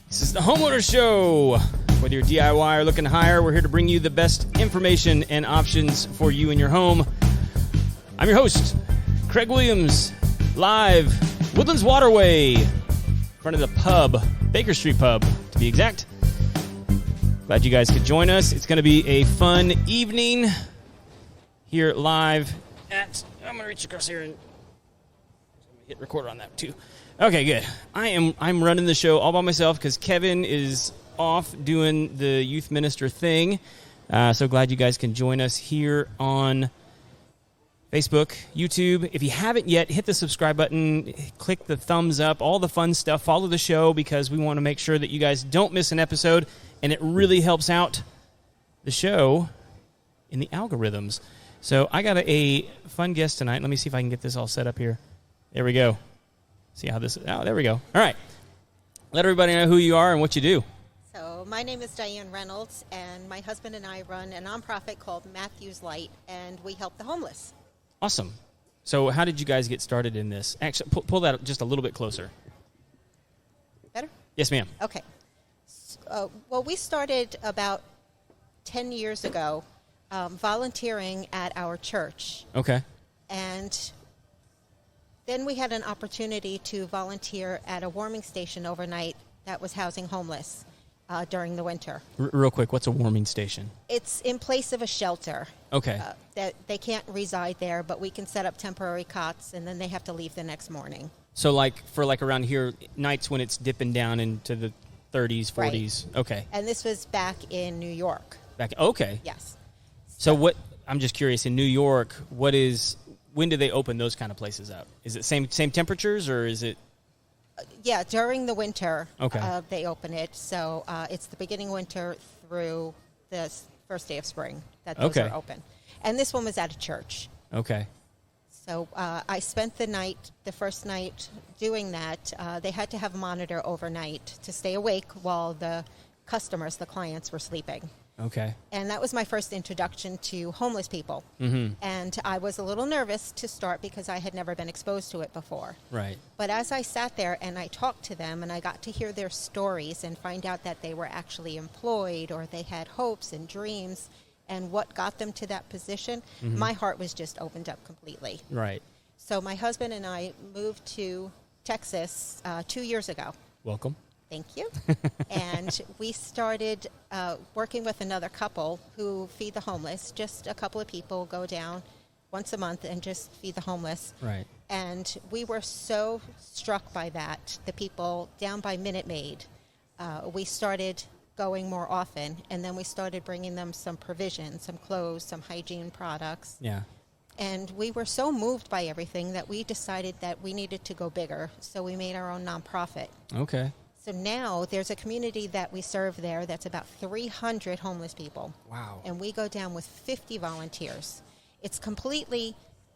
This is the Homeowner Show. Whether you're DIY or looking to hire, we're here to bring you the best information and options for you and your home. I'm your host, Craig Williams, live, Woodlands Waterway, in front of the pub, Baker Street Pub, to be exact. Glad you guys could join us. It's going to be a fun evening here live at... I'm going to reach across here and hit record on that too. Okay, good. I'm running the show all by myself because Kevin is off doing the youth minister thing. So glad you guys can join us here on Facebook, YouTube. If you haven't yet, hit the subscribe button, click the thumbs up, all the fun stuff. Follow the show because we want to make sure that you guys don't miss an episode, and it really helps out the show in the algorithms. So I got a fun guest tonight. Let me see if I can get this all set up here. There we go. See how this... Oh, there we go. All right. Let everybody know who you are and what you do. So my name is Diane Reynolds, and my husband and I run a nonprofit called Matthew's Light, and we help the homeless. Awesome. So how did you guys get started in this? Actually, pull that just a little bit closer. Better? Yes, ma'am. Okay. Well, we started about 10 years ago volunteering at our church. Okay. And then we had an opportunity to volunteer at a warming station overnight that was housing homeless during the winter. Real quick, what's a warming station? It's in place of a shelter. Okay. That they can't reside there, but we can set up temporary cots, and then they have to leave the next morning. So for around here, nights when it's dipping down into the 30s, 40s. Right. Okay. And this was back in New York. Okay. Yes. So I'm just curious, in New York, when do they open those kind of places up? Is it same temperatures, or is it? Yeah, during the winter, okay. They open it. So it's the beginning of winter through the first day of spring that those are open. And this one was at a church. Okay. So I spent the first night doing that. They had to have a monitor overnight to stay awake while the clients were sleeping. Okay. And that was my first introduction to homeless people. Mm-hmm. And I was a little nervous to start because I had never been exposed to it before. Right. But as I sat there and I talked to them and I got to hear their stories and find out that they were actually employed or they had hopes and dreams and what got them to that position, my heart was just opened up completely. Right. So my husband and I moved to Texas 2 years ago. Welcome. Thank you. And we started working with another couple who feed the homeless. Just a couple of people go down once a month and just feed the homeless. Right. And we were so struck by that. The people down by Minute Maid, we started going more often, and then we started bringing them some provisions, some clothes, some hygiene products. Yeah. And we were so moved by everything that we decided that we needed to go bigger. So we made our own nonprofit. Okay. So now there's a community that we serve there that's about 300 homeless people. Wow. And we go down with 50 volunteers. It's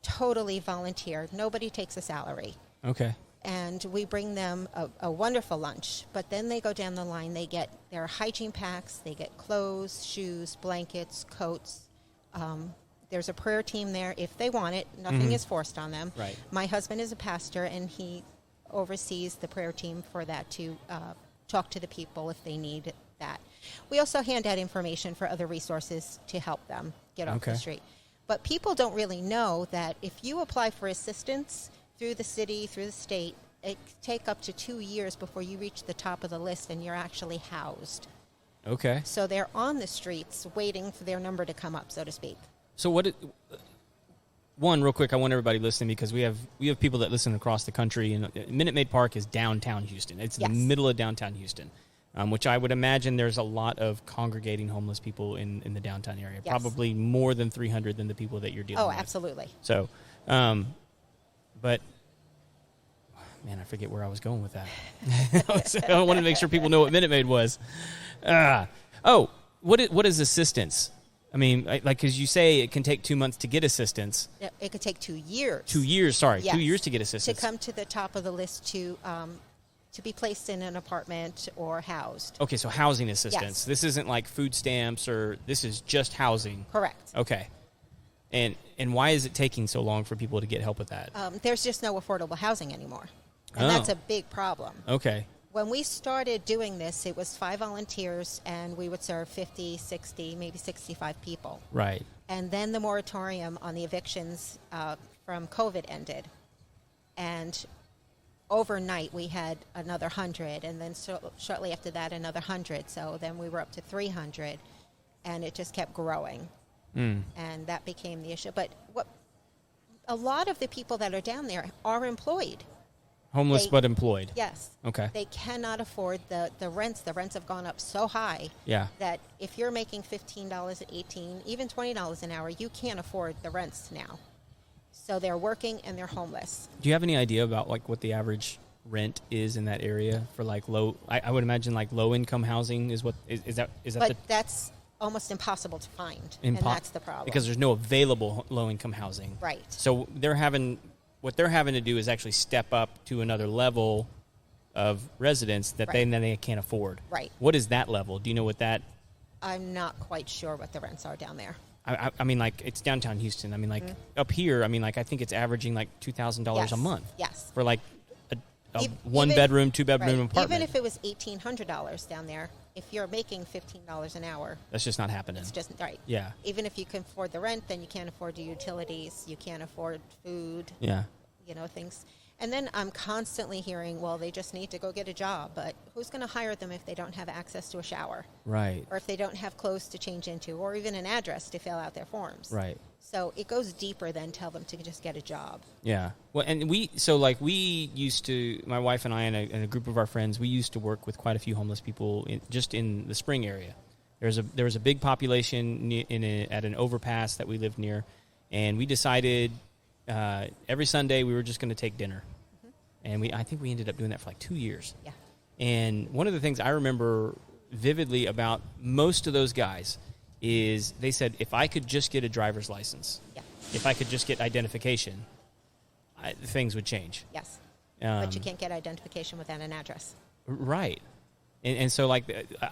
totally volunteer. Nobody takes a salary. Okay. And we bring them a wonderful lunch. But then they go down the line. They get their hygiene packs. They get clothes, shoes, blankets, coats. There's a prayer team there if they want it. Nothing is forced on them. Right. My husband is a pastor, and he oversees the prayer team for that to talk to the people if they need that. We also hand out information for other resources to help them get off the street. But people don't really know that if you apply for assistance through the city, through the state, it can take up to 2 years before you reach the top of the list and you're actually housed. Okay. So they're on the streets waiting for their number to come up, so to speak. So real quick, I want everybody listening because we have people that listen across the country, and Minute Maid Park is downtown Houston. It's in the middle of downtown Houston, which I would imagine there's a lot of congregating homeless people in the downtown area. Yes. Probably more than 300 than the people that you're dealing with. Oh, absolutely. So, but, man, I forget where I was going with that. I wanted to make sure people know what Minute Maid was. What is assistance? I mean, because you say it can take 2 months to get assistance. It could take 2 years. 2 years, sorry. Yes. 2 years to get assistance. To come to the top of the list to be placed in an apartment or housed. Okay, so housing assistance. Yes. This isn't like food stamps, or this is just housing. Correct. Okay. And why is it taking so long for people to get help with that? There's just no affordable housing anymore. And that's a big problem. Okay. When we started doing this, it was 5 volunteers, and we would serve 50, 60, maybe 65 people. Right. And then the moratorium on the evictions from COVID ended. And overnight, we had another 100, and then shortly after that, another 100. So then we were up to 300, and it just kept growing. And that became the issue. But a lot of the people that are down there are employed. Homeless but employed. Yes. Okay. They cannot afford the rents. The rents have gone up so high that if you're making $15 at 18, even $20 an hour, you can't afford the rents now. So they're working and they're homeless. Do you have any idea about like what the average rent is in that area for like low? I would imagine like low income housing is what is that? But that's almost impossible to find, and that's the problem because there's no available low income housing. Right. So what they're having to do is actually step up to another level of residence that they can't afford. Right. What is that level? Do you know what that? I'm not quite sure what the rents are down there. I mean, like, it's downtown Houston. I mean, like, up here, I mean, like, I think it's averaging like $2,000 a month. Yes. For like a one-bedroom, two-bedroom apartment. Even if it was $1,800 down there, if you're making $15 an hour, that's just not happening. It's just right. Yeah. Even if you can afford the rent, then you can't afford your utilities. You can't afford food. Yeah. Things. And then I'm constantly hearing, well, they just need to go get a job. But who's going to hire them if they don't have access to a shower? Right. Or if they don't have clothes to change into, or even an address to fill out their forms? Right. So it goes deeper than tell them to just get a job. Yeah. Well, and we used to, my wife and I and a group of our friends, we used to work with quite a few homeless people just in the Spring area. There was a big population at an overpass that we lived near, and we decided every Sunday we were just going to take dinner. And I think we ended up doing that for like 2 years. Yeah. And one of the things I remember vividly about most of those guys is they said, if I could just get a driver's license, if I could just get identification, things would change. Yes. But you can't get identification without an address. Right. And so, like,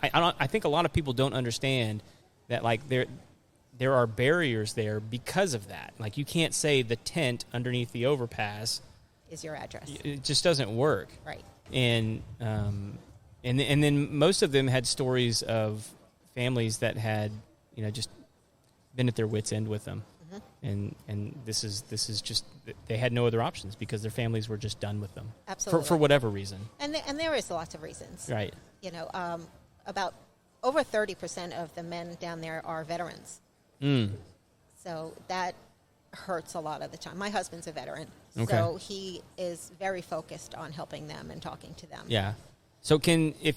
I think a lot of people don't understand that, like, there are barriers there because of that. Like, you can't say the tent underneath the overpass is your address. It just doesn't work. Right. And then most of them had stories of families that had, just been at their wits' end with them. And this is just, they had no other options because their families were just done with them. Absolutely. For whatever reason. And there is lots of reasons. Right. About over 30% of the men down there are veterans. So that hurts a lot of the time. My husband's a veteran. Okay. So he is very focused on helping them and talking to them. Yeah. So if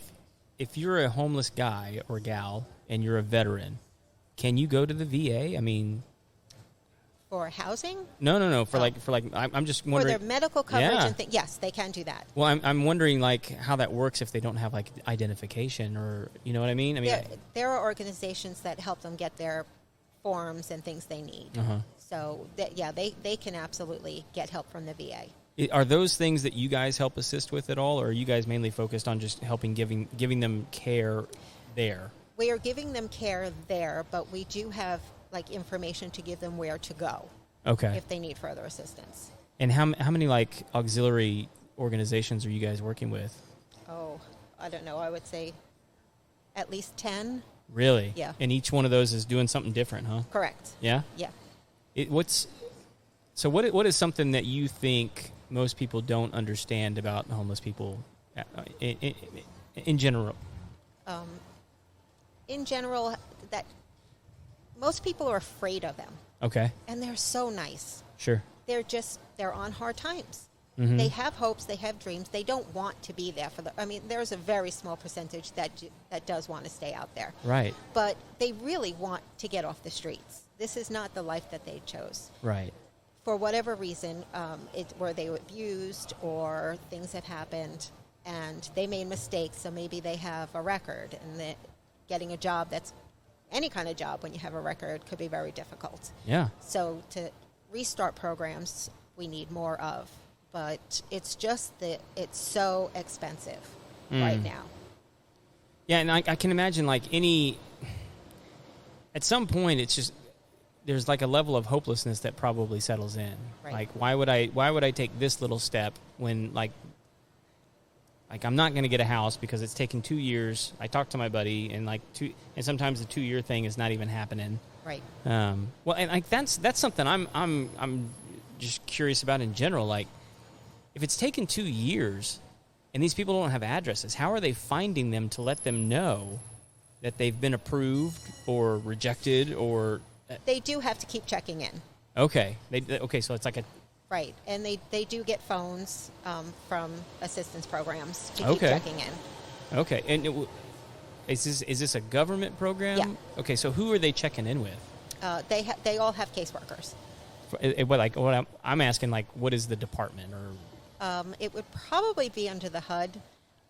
you're a homeless guy or gal and you're a veteran, can you go to the VA? I mean, for housing? No. For I'm just wondering. For their medical coverage and things. Yes, they can do that. Well, I'm wondering like how that works if they don't have like identification or you know what I mean. I mean, there are organizations that help them get their forms and things they need. So they can absolutely get help from the VA. Are those things that you guys help assist with at all, or are you guys mainly focused on just helping giving them care there? We are giving them care there, but we do have like information to give them where to go. Okay. If they need further assistance. And how many like auxiliary organizations are you guys working with? Oh, I don't know. I would say at least 10. Really? Yeah. And each one of those is doing something different, huh? Correct. Yeah? Yeah. What is something that you think most people don't understand about homeless people in general? In general, that most people are afraid of them. Okay. And they're so nice. Sure. They're on hard times. Mm-hmm. They have hopes, they have dreams. They don't want to be there there's a very small percentage that does want to stay out there. Right. But they really want to get off the streets. This is not the life that they chose. Right. For whatever reason, where they were abused or things have happened and they made mistakes, so maybe they have a record, and getting a job that's any kind of job when you have a record could be very difficult. Yeah. So to restart programs, we need more of. But it's just that it's so expensive right now. Yeah, and I can imagine like at some point it's just there's like a level of hopelessness that probably settles in. Right. Like why would I take this little step when like like I'm not going to get a house because it's taken 2 years. I talked to my buddy, and and sometimes the 2-year thing is not even happening. Right. Well, and like that's something I'm just curious about in general. Like, if it's taken 2 years, and these people don't have addresses, how are they finding them to let them know that they've been approved or rejected or? They do have to keep checking in. Okay. Okay. So it's like a. Right, and they do get phones from assistance programs to keep Okay. checking in. Okay, and is this a government program? Yeah. Okay, so who are they checking in with? They all have caseworkers. What I'm asking, like, what is the department or? It would probably be under the HUD,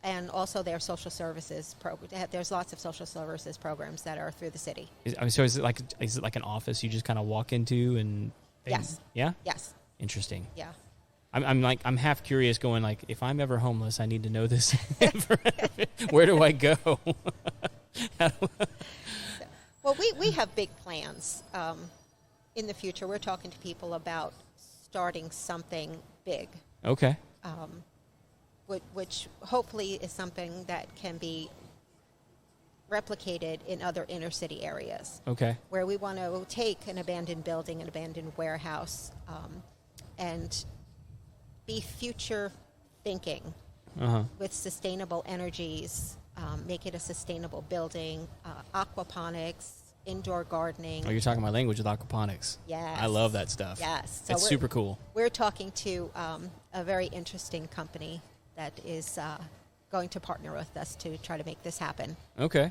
and also their social services program. There's lots of social services programs that are through the city. So is it like an office you just kind of walk into and? Yes. Yeah. Yes. Interesting. Yeah. I'm half curious, going like, if I'm ever homeless, I need to know this. Where do I go? Well, we have big plans in the future. We're talking to people about starting something big. Okay. Which hopefully is something that can be replicated in other inner city areas. Okay. Where we want to take an abandoned building, an abandoned warehouse, and be future thinking with sustainable energies, make it a sustainable building, aquaponics, indoor gardening. Oh, you're talking my language with aquaponics. Yes. I love that stuff. Yes. So it's super cool. We're talking to a very interesting company that is going to partner with us to try to make this happen. Okay.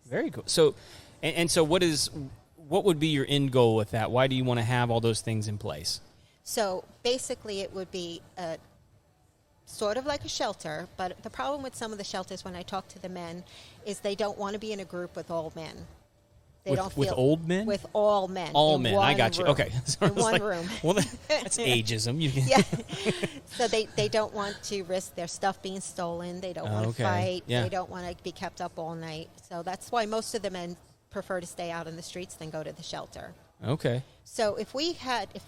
Very cool. So, and so what would be your end goal with that? Why do you want to have all those things in place? So basically it would be sort of like a shelter, but the problem with some of the shelters when I talk to the men is they don't want to be in a group with all men. They don't feel with old men? With all men. All men. I got you. Room. Okay. So in one room. Well, that's ageism. Yeah. So they don't want to risk their stuff being stolen. They don't want to fight. Yeah. They don't want to be kept up all night. So that's why most of the men prefer to stay out in the streets than go to the shelter. Okay. So if we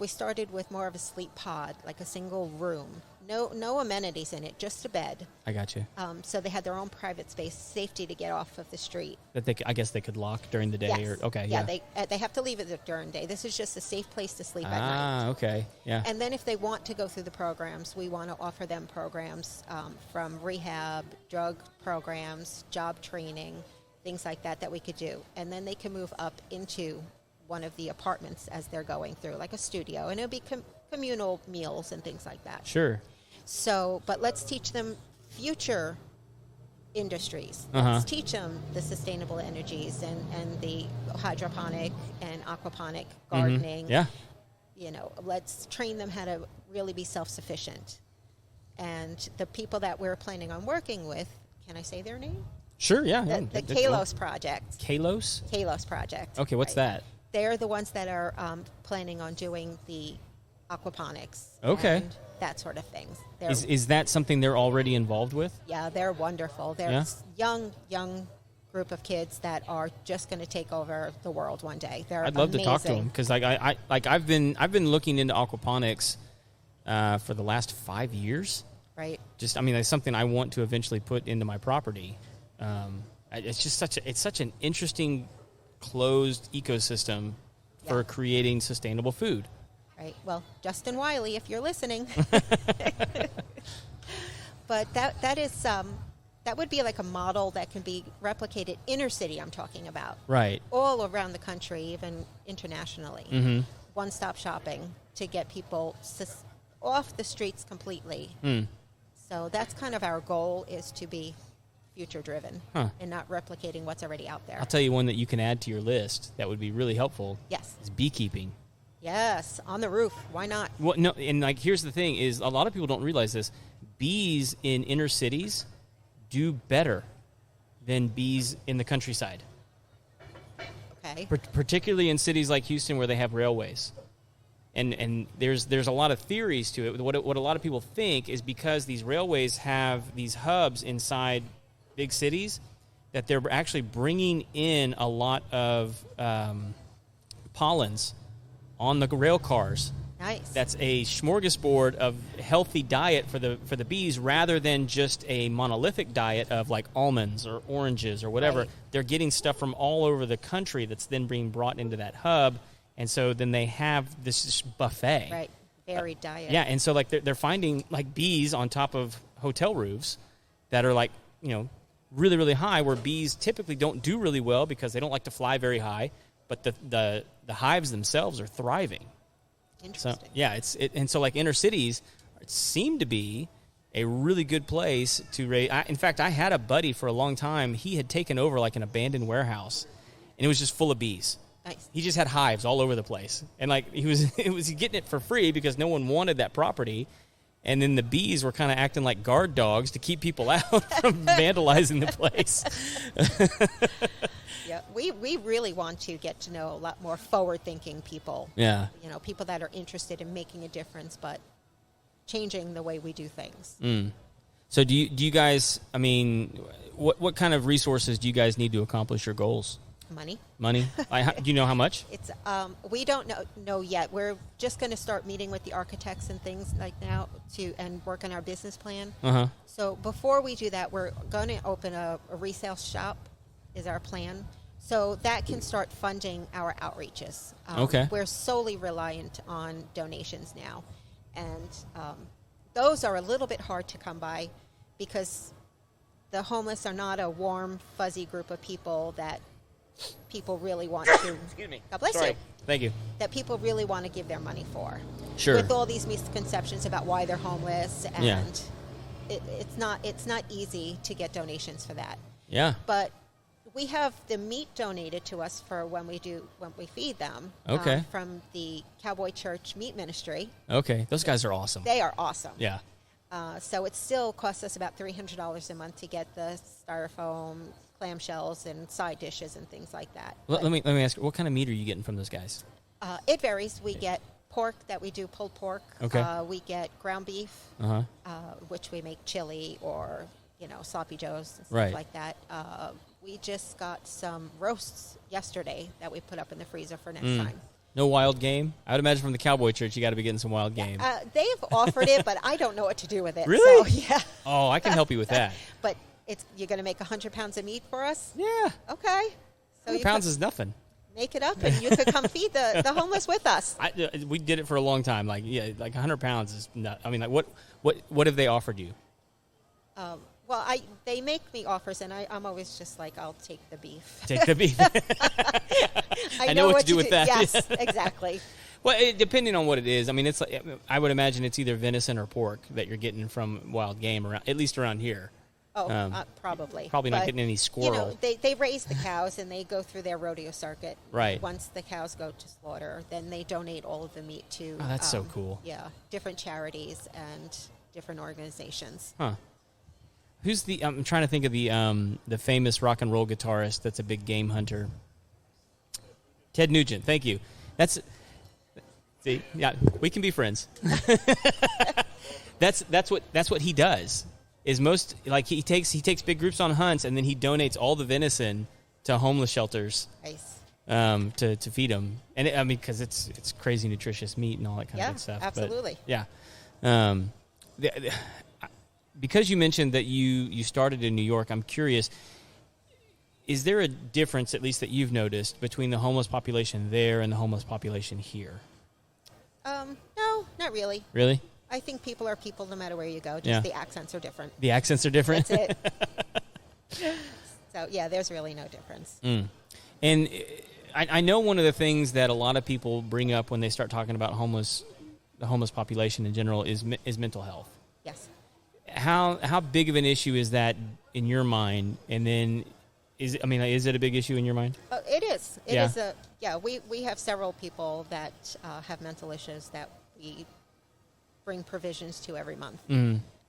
started with more of a sleep pod, like a single room, no amenities in it, just a bed. I got you. So they had their own private space, safety to get off of the street. That I guess they could lock during the day. Yes. Or okay. Yeah. They have to leave it during the day. This is just a safe place to sleep at night. Okay. Yeah. And then if they want to go through the programs, we want to offer them programs from rehab, drug programs, job training, things like that we could do. And then they can move up into one of the apartments as they're going through, like a studio. And it'll be communal meals and things like that. Sure. So, but let's teach them future industries. Let's teach them the sustainable energies and the hydroponic and aquaponic gardening. Yeah. Let's train them how to really be self-sufficient. And the people that we're planning on working with, can I say their name? Sure, yeah. The Kalos Project. Kalos? Kalos Project. Okay, what's that? They're the ones that are planning on doing the aquaponics. Okay. And that sort of things. Is that something they're already involved with? Yeah, they're wonderful. They're young group of kids that are just going to take over the world one day. They're I'd love amazing. to talk to them because I've been looking into aquaponics for the last 5 years. Right. It's something I want to eventually put into my property. It's just such an interesting closed ecosystem for creating sustainable food. Right. Well, Justin Wiley, if you're listening. But that would be like a model that can be replicated inner city, I'm talking about. Right. All around the country, even internationally. Mm-hmm. One-stop shopping to get people off the streets completely. So that's kind of our goal, is to be future-driven and not replicating what's already out there. I'll tell you one that you can add to your list that would be really helpful. Yes. Is beekeeping. Yes, on the roof. Why not? Well, no, and here's the thing: is a lot of people don't realize this. Bees in inner cities do better than bees in the countryside. Okay. Particularly in cities like Houston, where they have railways, and there's a lot of theories to it. What a lot of people think is because these railways have these hubs inside big cities, that they're actually bringing in a lot of pollens on the rail cars Nice. That's a smorgasbord of healthy diet for the bees, rather than just a monolithic diet of like almonds or oranges or whatever. Right. They're getting stuff from all over the country that's then being brought into that hub, and so then they have this buffet. Right. Varied diet. Yeah, and so like they're finding like bees on top of hotel roofs that are like, you know, really, really high, where bees typically don't do really well because they don't like to fly very high, but the hives themselves are thriving. Interesting. So yeah, and so like inner cities seem to be a really good place to raise. In fact, I had a buddy for a long time. He had taken over like an abandoned warehouse, and it was just full of bees. Nice. He just had hives all over the place, and like he was getting it for free because no one wanted that property. And then the bees were kind of acting like guard dogs to keep people out from vandalizing the place. Yeah, we really want to get to know a lot more forward-thinking people. Yeah. You know, people that are interested in making a difference, but changing the way we do things. So do you guys? I mean, what kind of resources do you guys need to accomplish your goals? Money. Do you know how much? It's we don't know yet. We're just going to start meeting with the architects and things like now and work on our business plan. So before we do that, we're going to open a resale shop. Is our plan, so that can start funding our outreaches. Okay. We're solely reliant on donations now, and those are a little bit hard to come by because the homeless are not a warm, fuzzy group of people that people really want to. Excuse me. God bless Sorry. you. Thank you. That people really want to give their money for. Sure. With all these misconceptions about why they're homeless, and Yeah. it's not easy to get donations for that. Yeah. But we have the meat donated to us for when we feed them. Okay. From the Cowboy Church Meat Ministry. Okay. Those guys are awesome. They are awesome. Yeah. So it still costs us about $300 a month to get the styrofoam, clamshells, and side dishes and things like that. Let me ask you, what kind of meat are you getting from those guys? It varies. We get pork that we do pulled pork. Okay. We get ground beef, which we make chili or sloppy joes and stuff Right. like that. We just got some roasts yesterday that we put up in the freezer for next time. No wild game? I would imagine from the Cowboy Church you got to be getting some wild game. They've offered it, but I don't know what to do with it. Really? So, yeah. Oh, I can help you with that. But you're going to make 100 pounds of meat for us? Yeah. Okay. So 100 pounds is nothing. Make it up, and you could come feed the homeless with us. We did it for a long time. Like 100 pounds is not. I mean, like what have they offered you? Well, they make me offers, and I'm always just like, I'll take the beef. Take the beef. I know what to do with that. Yes, exactly. Well, depending on what it is, I mean, it's like, I would imagine it's either venison or pork that you're getting from wild game around, at least around here. Oh, probably. Probably not getting any squirrel. They raise the cows and they go through their rodeo circuit. Right. Once the cows go to slaughter, then they donate all of the meat to. Oh, that's so cool. Yeah, different charities and different organizations. Huh. Who's I'm trying to think of the famous rock and roll guitarist that's a big game hunter. Ted Nugent. Thank you. See, yeah, we can be friends. That's what he does. Is most like he takes big groups on hunts and then he donates all the venison to homeless shelters. Nice. To feed them, and because it's crazy nutritious meat and all that kind of good stuff. Absolutely. But, yeah. Because you mentioned that you started in New York, I'm curious, is there a difference, at least that you've noticed, between the homeless population there and the homeless population here? No, not really. Really? I think people are people no matter where you go. Just Yeah. the accents are different. The accents are different? That's it. So, yeah, there's really no difference. And I know one of the things that a lot of people bring up when they start talking about the homeless population in general is mental health. Yes. How big of an issue is that in your mind? And then, is it a big issue in your mind? It is. It Yeah. is we have several people that have mental issues that we bring provisions to every month.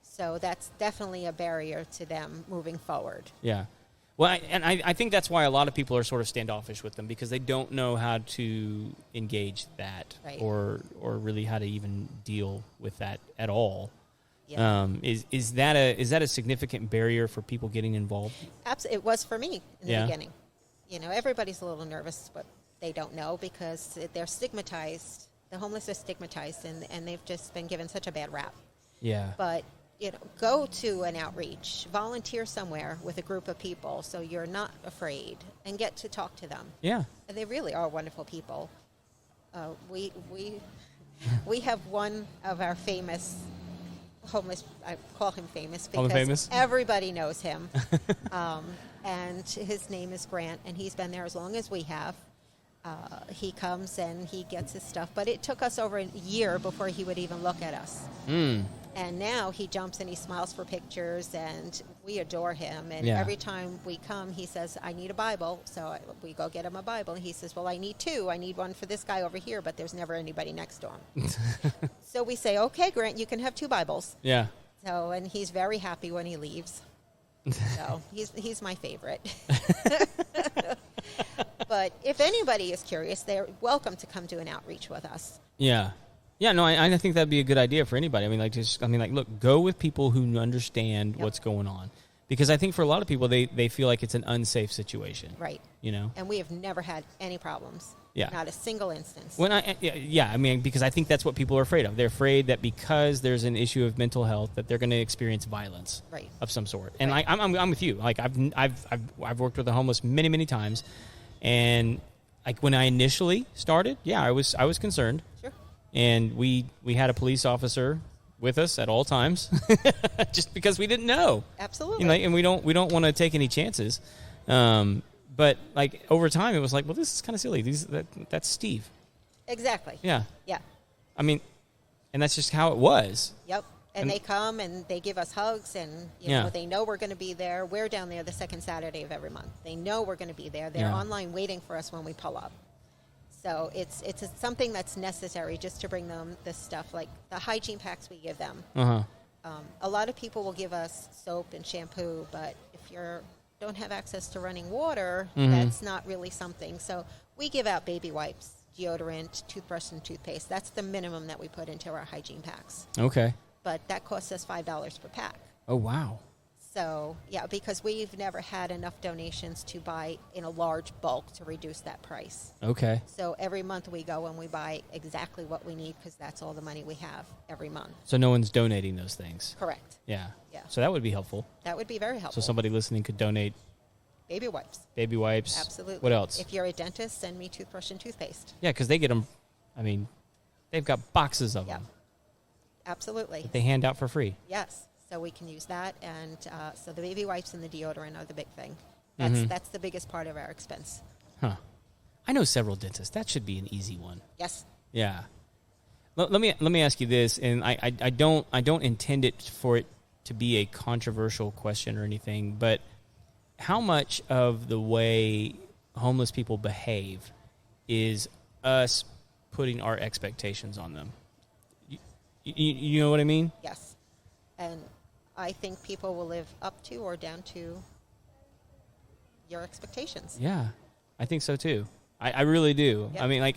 So that's definitely a barrier to them moving forward. Yeah. Well, I think that's why a lot of people are sort of standoffish with them, because they don't know how to engage that, Right. or really how to even deal with that at all. Yeah. Is that a significant barrier for people getting involved? Absolutely. It was for me in the Yeah. beginning. Everybody's a little nervous, but they don't know because they're stigmatized The homeless are stigmatized, and they've just been given such a bad rap. Yeah. But, go to an outreach, volunteer somewhere with a group of people so you're not afraid, and get to talk to them. Yeah. And they really are wonderful people. We have one of our famous homeless, I call him famous because everybody knows him. And his name is Grant, and he's been there as long as we have. He comes and he gets his stuff, but it took us over a year before he would even look at us. And now he jumps and he smiles for pictures, and we adore him. And every time we come, he says, I need a Bible. So we go get him a Bible. And he says, well, I need two. I need one for this guy over here, but there's never anybody next to him. So we say, okay, Grant, you can have two Bibles. Yeah. So, and he's very happy when he leaves. So he's my favorite. But if anybody is curious, they're welcome to come do an outreach with us. Yeah. Yeah, no, I think that'd be a good idea for anybody. Look, go with people who understand what's going on. Because I think for a lot of people, they feel like it's an unsafe situation. Right. And we have never had any problems. Yeah. Not a single instance. Because I think that's what people are afraid of. They're afraid that because there's an issue of mental health, that they're going to experience violence of some sort. And I'm with you. Like I've worked with the homeless many, many times, and like when I initially started, I was concerned. Sure. And we had a police officer with us at all times, just because we didn't know. Absolutely. And we don't want to take any chances. But like over time, it was like, well, this is kind of silly. That's Steve. Exactly. Yeah. Yeah. I mean, and that's just how it was. Yep. And they come and they give us hugs, and they know we're going to be there. We're down there the second Saturday of every month. They know we're going to be there. They're online waiting for us when we pull up. So it's something that's necessary just to bring them this stuff, like the hygiene packs we give them. A lot of people will give us soap and shampoo, but if you don't have access to running water, that's not really something. So we give out baby wipes, deodorant, toothbrush, and toothpaste. That's the minimum that we put into our hygiene packs. Okay. But that costs us $5 per pack. Oh, wow. So, because we've never had enough donations to buy in a large bulk to reduce that price. Okay. So every month we go and we buy exactly what we need, because that's all the money we have every month. So no one's donating those things? Correct. Yeah. Yeah. So that would be helpful. That would be very helpful. So somebody listening could donate baby wipes. Baby wipes. Absolutely. What else? If you're a dentist, send me toothbrush and toothpaste. Yeah, because they get them, they've got boxes of them. Absolutely. That they hand out for free. Yes. So we can use that, and so the baby wipes and the deodorant are the big thing. That's the biggest part of our expense. Huh. I know several dentists. That should be an easy one. Yes. Yeah. Let me ask you this, and I don't intend it for it to be a controversial question or anything, but how much of the way homeless people behave is us putting our expectations on them? You know what I mean? Yes. And I think people will live up to or down to your expectations. Yeah, I think so too. I really do. Yep. I mean, like,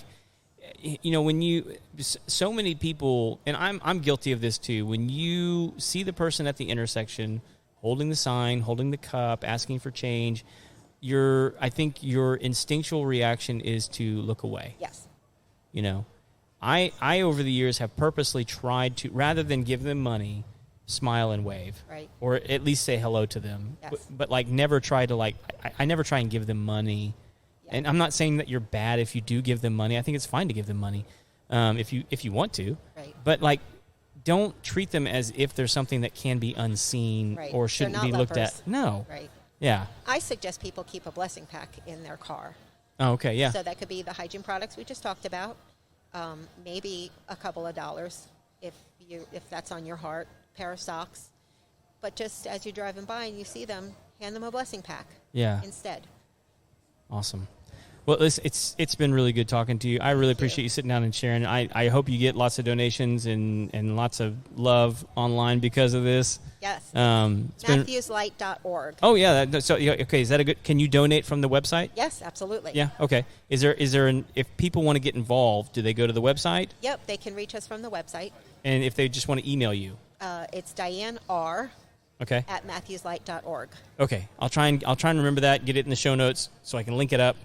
when so many people, and I'm guilty of this too, when you see the person at the intersection holding the sign, holding the cup, asking for change, I think your instinctual reaction is to look away. Yes. I over the years have purposely tried to, rather than give them money, smile and wave, right, or at least say hello to them. Yes. But like never try to I never try and give them money. Yeah. And I'm not saying that you're bad if you do give them money. I think it's fine to give them money, if you want to. Right. But like, don't treat them as if there's something that can be unseen, right, or shouldn't be looked at. No. Right. Yeah. I suggest people keep a blessing pack in their car. Oh, okay. Yeah. So that could be the hygiene products we just talked about. Maybe a couple of dollars if that's on your heart. Pair of socks, but just as you're driving by and you see them, hand them a blessing pack. Yeah. Instead. Awesome. Well, it's been really good talking to you. I really appreciate you sitting down and sharing. I hope you get lots of donations and lots of love online because of this. Yes. MatthewsLight.org. Oh yeah. Okay. Is that a good? Can you donate from the website? Yes, absolutely. Yeah. Okay. Is there if people want to get involved, do they go to the website? Yep. They can reach us from the website. And if they just want to email you? It's Diane R. Okay. At MatthewsLight.org. Okay. I'll try and remember that. Get it in the show notes so I can link it up.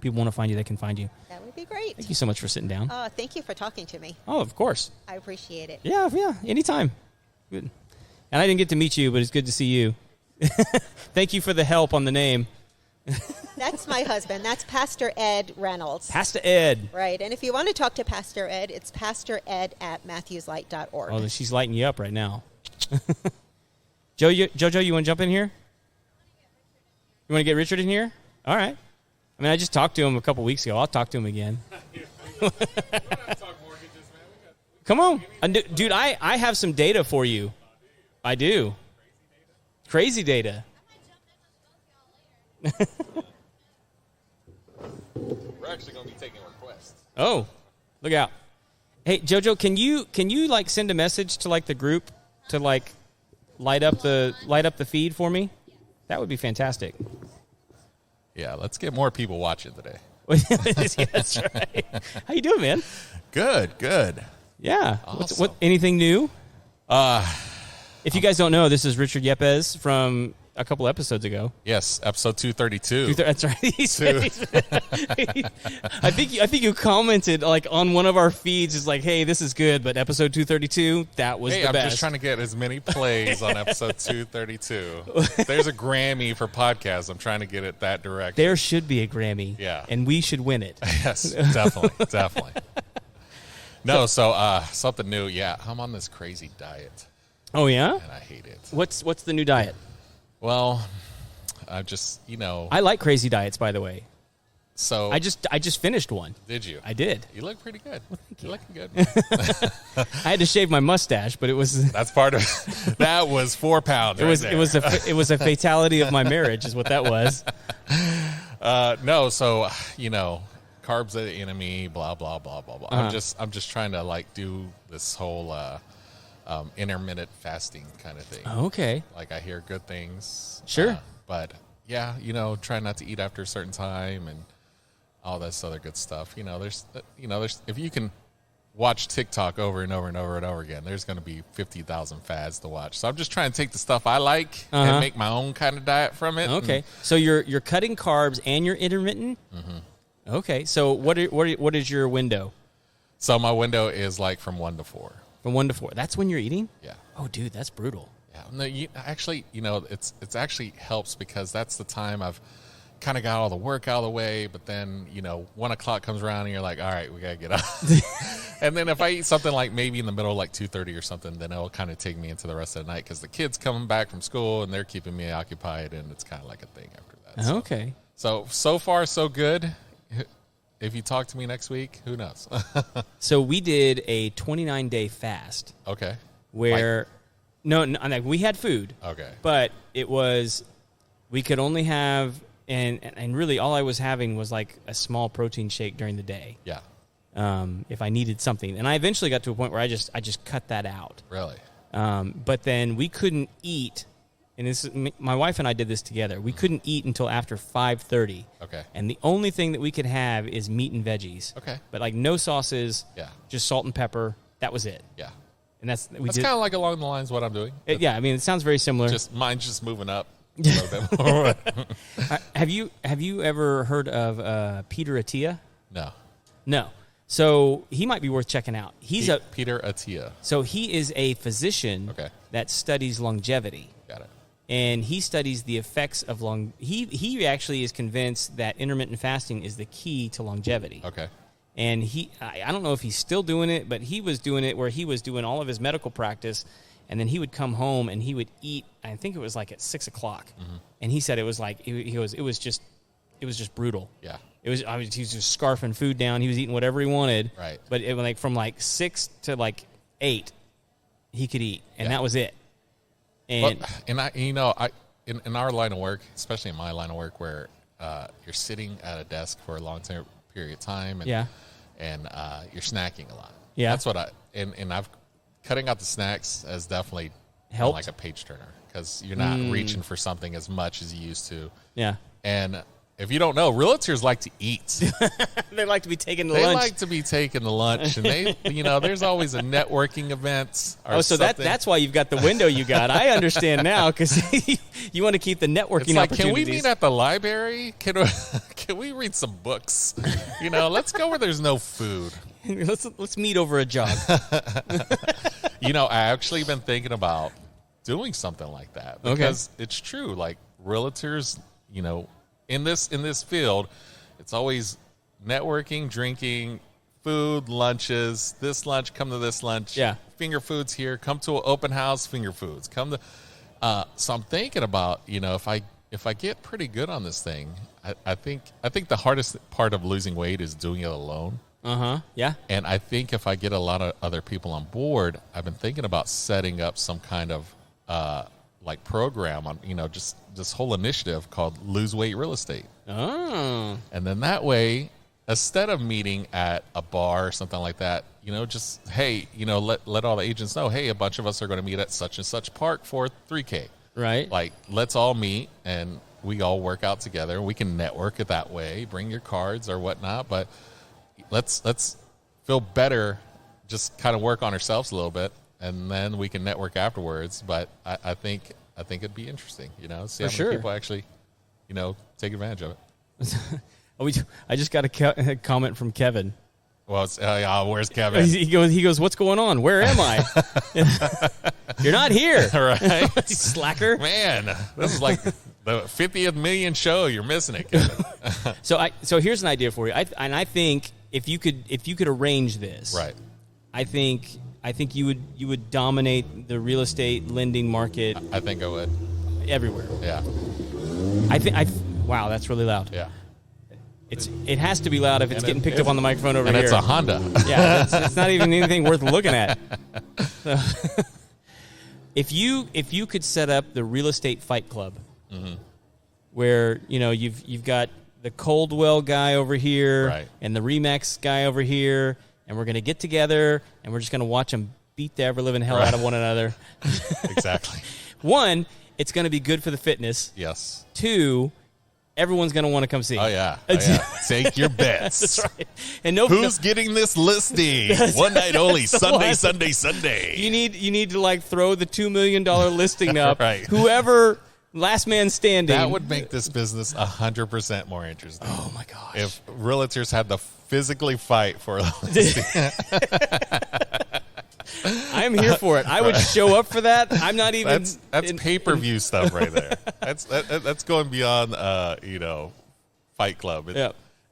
people want to find you, they can find you. That would be great. Thank you so much for sitting down. Thank you for talking to me. Oh, of course. I appreciate it. Yeah, anytime. Good. And I didn't get to meet you, but it's good to see you. Thank you for the help on the name. That's my husband. That's Pastor Ed Reynolds. Pastor Ed. Right. And if you want to talk to Pastor Ed, it's pastored@matthewslight.org. Oh, she's lighting you up right now. Jojo, you want to jump in here? You want to get Richard in here? All right. I mean, I just talked to him a couple weeks ago. I'll talk to him again. Come on. Dude, I have some data for you. I do. Crazy data. We're actually going to be taking requests. Oh, look out. Hey, Jojo, can you like send a message to like the group to like light up the feed for me? That would be fantastic. Yeah, let's get more people watching today. Yeah, that's right. How you doing, man? Good. Yeah. Awesome. What anything new? If you guys don't know, this is Richard Yeppez from a couple episodes ago. Yes, episode 232. That's right. I think you commented like on one of our feeds is like, hey, this is good, but episode 232, that was the best. I'm just trying to get as many plays on episode 232. There's a Grammy for podcasts. I'm trying to get it that direction. There should be a Grammy. Yeah. And we should win it. Yes, definitely. No, so something new. Yeah, I'm on this crazy diet. Oh, yeah? And I hate it. What's the new diet? Well, I just, I like crazy diets, by the way. So I just finished one. Did you? I did. You look pretty good. Well, thank you. You're looking good. I had to shave my mustache, but it was That's part of that was 4 pounds. it was a fatality of my marriage, is what that was. No, so carbs are the enemy. Blah blah blah blah blah. I'm just trying to like do this whole intermittent fasting kind of thing. Okay. Like I hear good things. Sure. But yeah, try not to eat after a certain time and all this other good stuff. There's if you can watch TikTok over and over and over and over again, there's going to be 50,000 fads to watch. So I'm just trying to take the stuff I like and make my own kind of diet from it. Okay. So you're cutting carbs and you're intermittent? Mm-hmm. Okay. So what is your window? So my window is like from 1 to 4. From 1 to 4. That's when you're eating? Yeah. Oh, dude, that's brutal. Yeah. No, it's actually helps because that's the time I've kind of got all the work out of the way, but then 1 o'clock comes around and you're like, all right, we gotta get up. And then if I eat something like maybe in the middle, like 2:30 or something, then it'll kind of take me into the rest of the night because the kids coming back from school and they're keeping me occupied, and it's kind of like a thing after that. Okay. So far so good. If you talk to me next week, who knows? So we did a 29-day fast. Okay. Where we had food. Okay. But it was we could only have and really all I was having was like a small protein shake during the day. Yeah. If I needed something. And I eventually got to a point where I just cut that out. Really? But then we couldn't eat, and my wife and I did this together. We couldn't eat until after 5:30. Okay. And the only thing that we could have is meat and veggies. Okay. But like no sauces. Yeah. Just salt and pepper. That was it. Yeah. And that's kind of like along the lines of what I'm doing. Yeah, I mean, it sounds very similar. Mine's just moving up a little bit more. Have you ever heard of Peter Attia? No. So he might be worth checking out. Peter Attia. So he is a physician that studies longevity. Got it. And he studies the effects of he actually is convinced that intermittent fasting is the key to longevity. Okay. And I don't know if he's still doing it, but he was doing it where he was doing all of his medical practice, and then he would come home and he would eat. I think it was like at 6 o'clock, and he said it was like it was just brutal. Yeah. He was just scarfing food down. He was eating whatever he wanted. Right. But from like 6 to 8, he could eat, and that was it. And in our line of work, especially in my line of work, where you're sitting at a desk for a long period of time, and you're snacking a lot. Yeah. That's what I've cutting out the snacks has definitely helped, like a page turner, because you're not reaching for something as much as you used to. Yeah. And if you don't know, realtors like to eat. They like to be taking the lunch. They like to be taking the lunch, and there's always a networking event. So that's why you've got the window you got. I understand now, because you want to keep the networking. It's like, opportunities. can we meet at the library? Can Can we read some books? Let's go where there's no food. let's meet over a jog. I actually been thinking about doing something like that because it's true. Like realtors, in this field, it's always networking, drinking, food, lunches. This lunch, come to this lunch. Yeah, finger foods here. Come to an open house, finger foods. Come to. So I'm thinking about if I get pretty good on this thing, I think the hardest part of losing weight is doing it alone. Yeah. And I think if I get a lot of other people on board, I've been thinking about setting up some kind of like program on, just this whole initiative called Lose Weight Real Estate. Oh. And then that way, instead of meeting at a bar or something like that, just, hey, let all the agents know, hey, a bunch of us are going to meet at such and such park for 3K. Right. Like, let's all meet and we all work out together. We can network it that way. Bring your cards or whatnot, but let's feel better. Just kind of work on ourselves a little bit, and then we can network afterwards. But I think it'd be interesting. See how many people actually, take advantage of it. I just got a comment from Kevin. Well, where's Kevin? He goes, what's going on? Where am I? You're not here. Right. Slacker. Man, this is like the 50th million show. You're missing it, Kevin. So here's an idea for you. I think if you could arrange this, right. I think you would dominate the real estate lending market. I think I would. Everywhere. Yeah. Wow, that's really loud. Yeah. It has to be loud if it's getting picked up on the microphone over here. And it's a Honda. Yeah, it's not even anything worth looking at. So, if you could set up the real estate fight club, where you've got the Coldwell guy over here, right, and the Remax guy over here, and we're going to get together and we're just going to watch them beat the ever living hell out of one another. Exactly. One, it's going to be good for the fitness. Yes. Two, everyone's going to want to come see. Oh yeah. Take your bets. That's right. And who's getting this listing? One night only. Sunday. You need to like throw the $2 million listing up. Right. Whoever last man standing. That would make this business 100% more interesting. Oh my gosh. If realtors had to physically fight for a listing. I'm here for it. I would show up for that. I'm not even. That's pay-per-view stuff right there. That's going beyond Fight Club.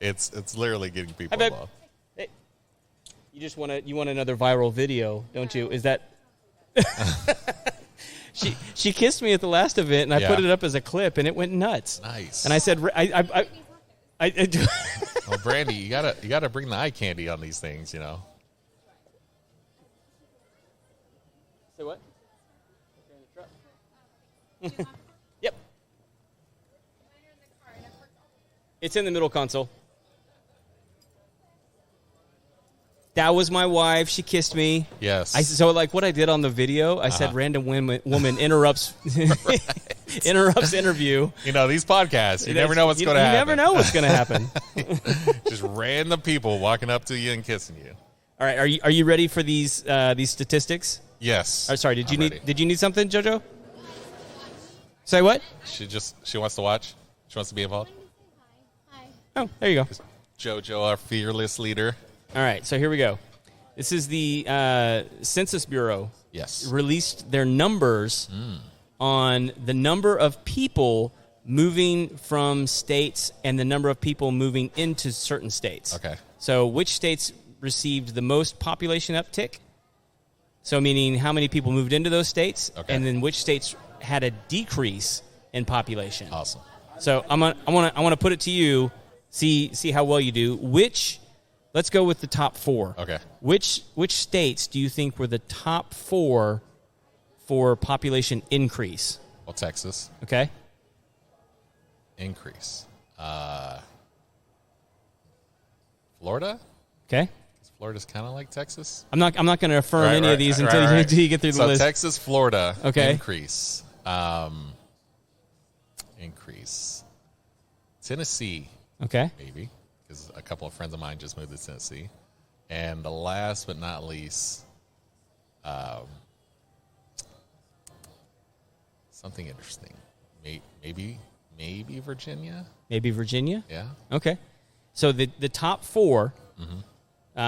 It's literally getting people involved. Hey, you want another viral video, don't you? Is that she kissed me at the last event, and I put it up as a clip, and it went nuts. Nice. And I said, well, Brandy, you gotta bring the eye candy on these things, Say what? Yep. It's in the middle console. That was my wife. She kissed me. Yes. So what I did on the video, I said random woman interrupts interrupts interview. These podcasts, you never know what's going to happen. You never know what's going to happen. Just random people walking up to you and kissing you. All right, are you ready for these statistics? Yes. Sorry, did you need something, JoJo? Say what? She wants to watch. She wants to be involved. Hi. Oh, there you go. JoJo, our fearless leader. All right, so here we go. This is the Census Bureau. Yes. Released their numbers on the number of people moving from states and the number of people moving into certain states. Okay. So which states received the most population uptick? So meaning how many people moved into those states, and then which states had a decrease in population. Awesome. So I want to put it to you. See how well you do. Let's go with the top four. Okay. Which states do you think were the top four for population increase? Well, Texas. Okay. Increase. Florida. Okay. Florida's kind of like Texas. I'm not going to affirm any of these until you get through the list. So Texas, Florida. Okay. Increase. Increase. Tennessee. Okay. Maybe, because a couple of friends of mine just moved to Tennessee. And the last but not least, something interesting. Maybe maybe Virginia. Maybe Virginia? Yeah. Okay. So the top 4,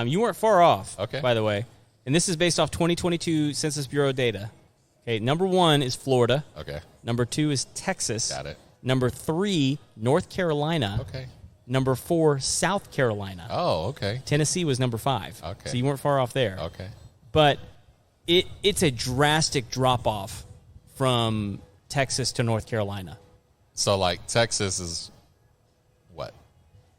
you weren't far off, Okay. by the way. And this is based off 2022 Census Bureau data. Okay, number 1 is Florida. Okay. Number 2 is Texas. Got it. Number 3, North Carolina. Okay. Number 4, South Carolina. Oh, okay. Tennessee was number 5. Okay. So you weren't far off there. Okay. But it's a drastic drop-off from Texas to North Carolina. So, like, Texas is what?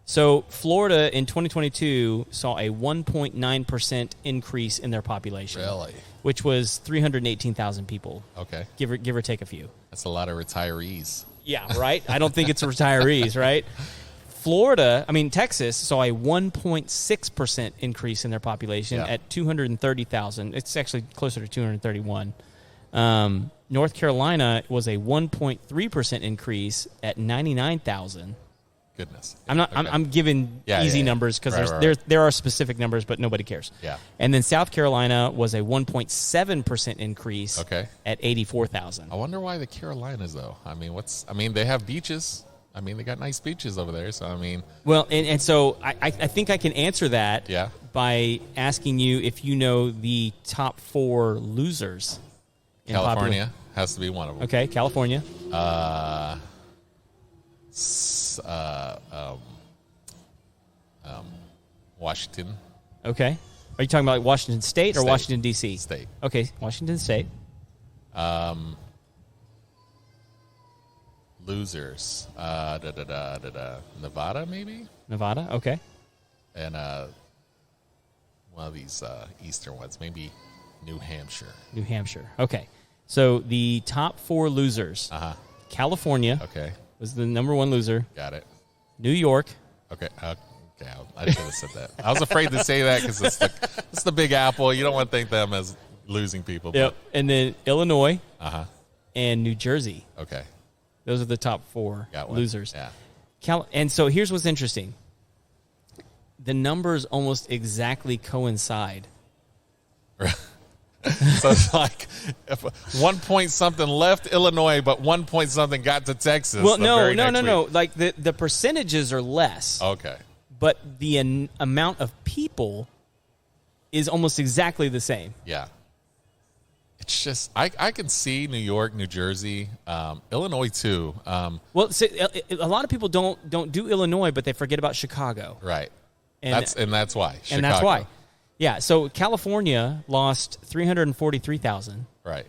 So Florida in 2022 saw a 1.9% increase in their population. Really? Which was 318,000 people. Okay. Give or take a few. That's a lot of retirees. Yeah, right? I don't think it's retirees, right? Texas saw a 1.6% increase in their population at 230,000. It's actually closer to 231. North Carolina was a 1.3% increase at 99,000. Goodness. I'm giving easy numbers because there are specific numbers, but nobody cares. Yeah. And then South Carolina was a 1.7% increase at 84,000. I wonder why the Carolinas, though. They have beaches. They got nice beaches over there. So, Well, and so I think I can answer that by asking you if you know the top 4 losers. California has to be one of them. Okay, California. Washington. Okay. Are you talking about Washington State or Washington, D.C.? State. Okay, Washington State. Losers. Nevada, maybe? Nevada, okay. And one of these eastern ones, maybe New Hampshire. New Hampshire, okay. So the top 4 losers. California was the number 1 loser. Got it. New York. Okay. I should have said that. I was afraid to say that because it's the Big Apple. You don't want to think them as losing people. Yep. And then Illinois. And New Jersey. Okay. Those are the top 4 losers. Yeah. And so here's what's interesting. The numbers almost exactly coincide. So it's like if 1 point something left Illinois, but 1 point something got to Texas. Well, no. Like the percentages are less. Okay. But the amount of people is almost exactly the same. Yeah. It's just I can see New York, New Jersey, Illinois too. Well, a lot of people don't do Illinois, but they forget about Chicago. Right. And that's why. Chicago. And that's why. Yeah. So California lost 343,000. Right.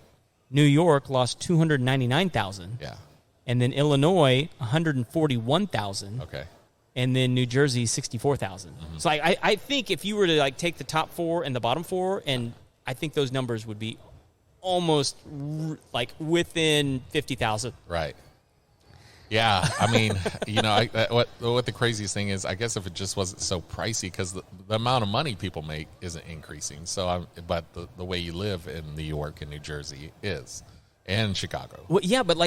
New York lost 299,000. Yeah. And then Illinois 141,000. Okay. And then New Jersey 64,000. So I think if you were to take the top 4 and the bottom 4, and I think those numbers would be almost within 50,000. Right. Yeah. What the craziest thing is, I guess if it just wasn't so pricey, because the amount of money people make isn't increasing. So, but the way you live in New York and New Jersey is, and Chicago. Well, yeah, but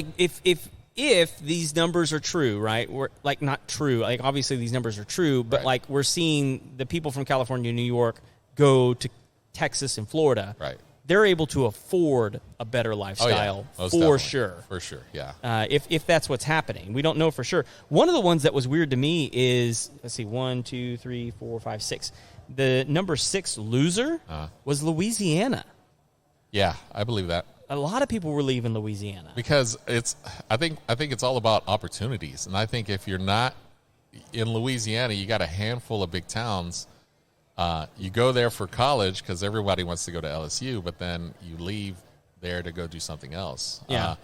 if these numbers are true, right? We're not true. Obviously these numbers are true, but we're seeing the people from California and New York go to Texas and Florida. Right. They're able to afford a better lifestyle for sure. For sure, yeah. If that's what's happening. We don't know for sure. One of the ones that was weird to me is, 1, 2, 3, 4, 5, 6. The number 6 loser was Louisiana. Yeah, I believe that. A lot of people were leaving Louisiana. Because I think it's all about opportunities. And I think if you're not in Louisiana, you got a handful of big towns. You go there for college because everybody wants to go to LSU, but then you leave there to go do something else. Yeah.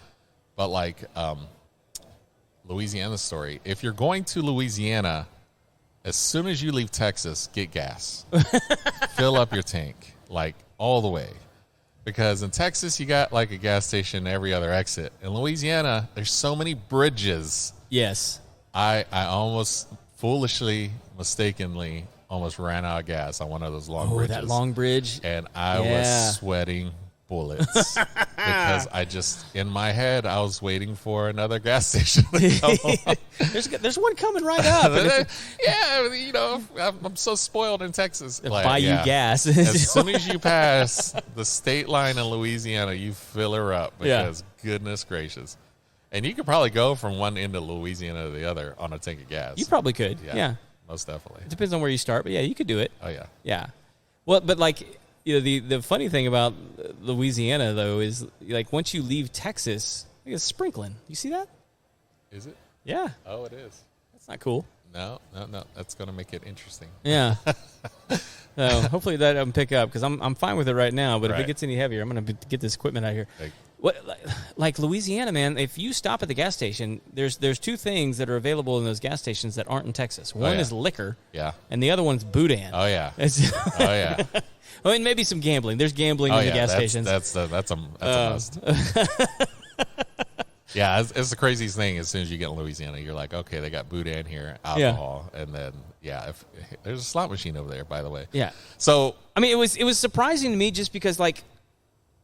But Louisiana's story, if you're going to Louisiana, as soon as you leave Texas, get gas. Fill up your tank, all the way. Because in Texas, you got a gas station every other exit. In Louisiana, there's so many bridges. Yes. I almost foolishly, mistakenly, almost ran out of gas on one of those long bridges. That long bridge. And I was sweating bullets because in my head, I was waiting for another gas station to come along. There's one coming right up. I'm so spoiled in Texas. Buy you gas. As soon as you pass the state line in Louisiana, you fill her up because goodness gracious. And you could probably go from one end of Louisiana to the other on a tank of gas. You probably could. Yeah. Most definitely. It depends on where you start, but yeah, you could do it. Oh, yeah. Yeah. Well, but like, the funny thing about Louisiana, though, is like once you leave Texas, it's sprinkling. You see that? Is it? Yeah. Oh, it is. That's not cool. No. That's going to make it interesting. Yeah. So hopefully that doesn't pick up because I'm fine with it right now. But if Right. it gets any heavier, I'm going to get this equipment out of here. Like Louisiana, man, if you stop at the gas station, there's two things that are available in those gas stations that aren't in Texas. One yeah. is liquor. Yeah. And the other one's boudin. Oh, yeah. Oh, yeah. I mean, maybe some gambling. There's gambling in the gas stations. That's a must. Yeah, it's the craziest thing. As soon as you get in Louisiana, you're like, okay, they got boudin here, alcohol, and then if there's a slot machine over there, by the way. Yeah. So I mean, it was surprising to me just because like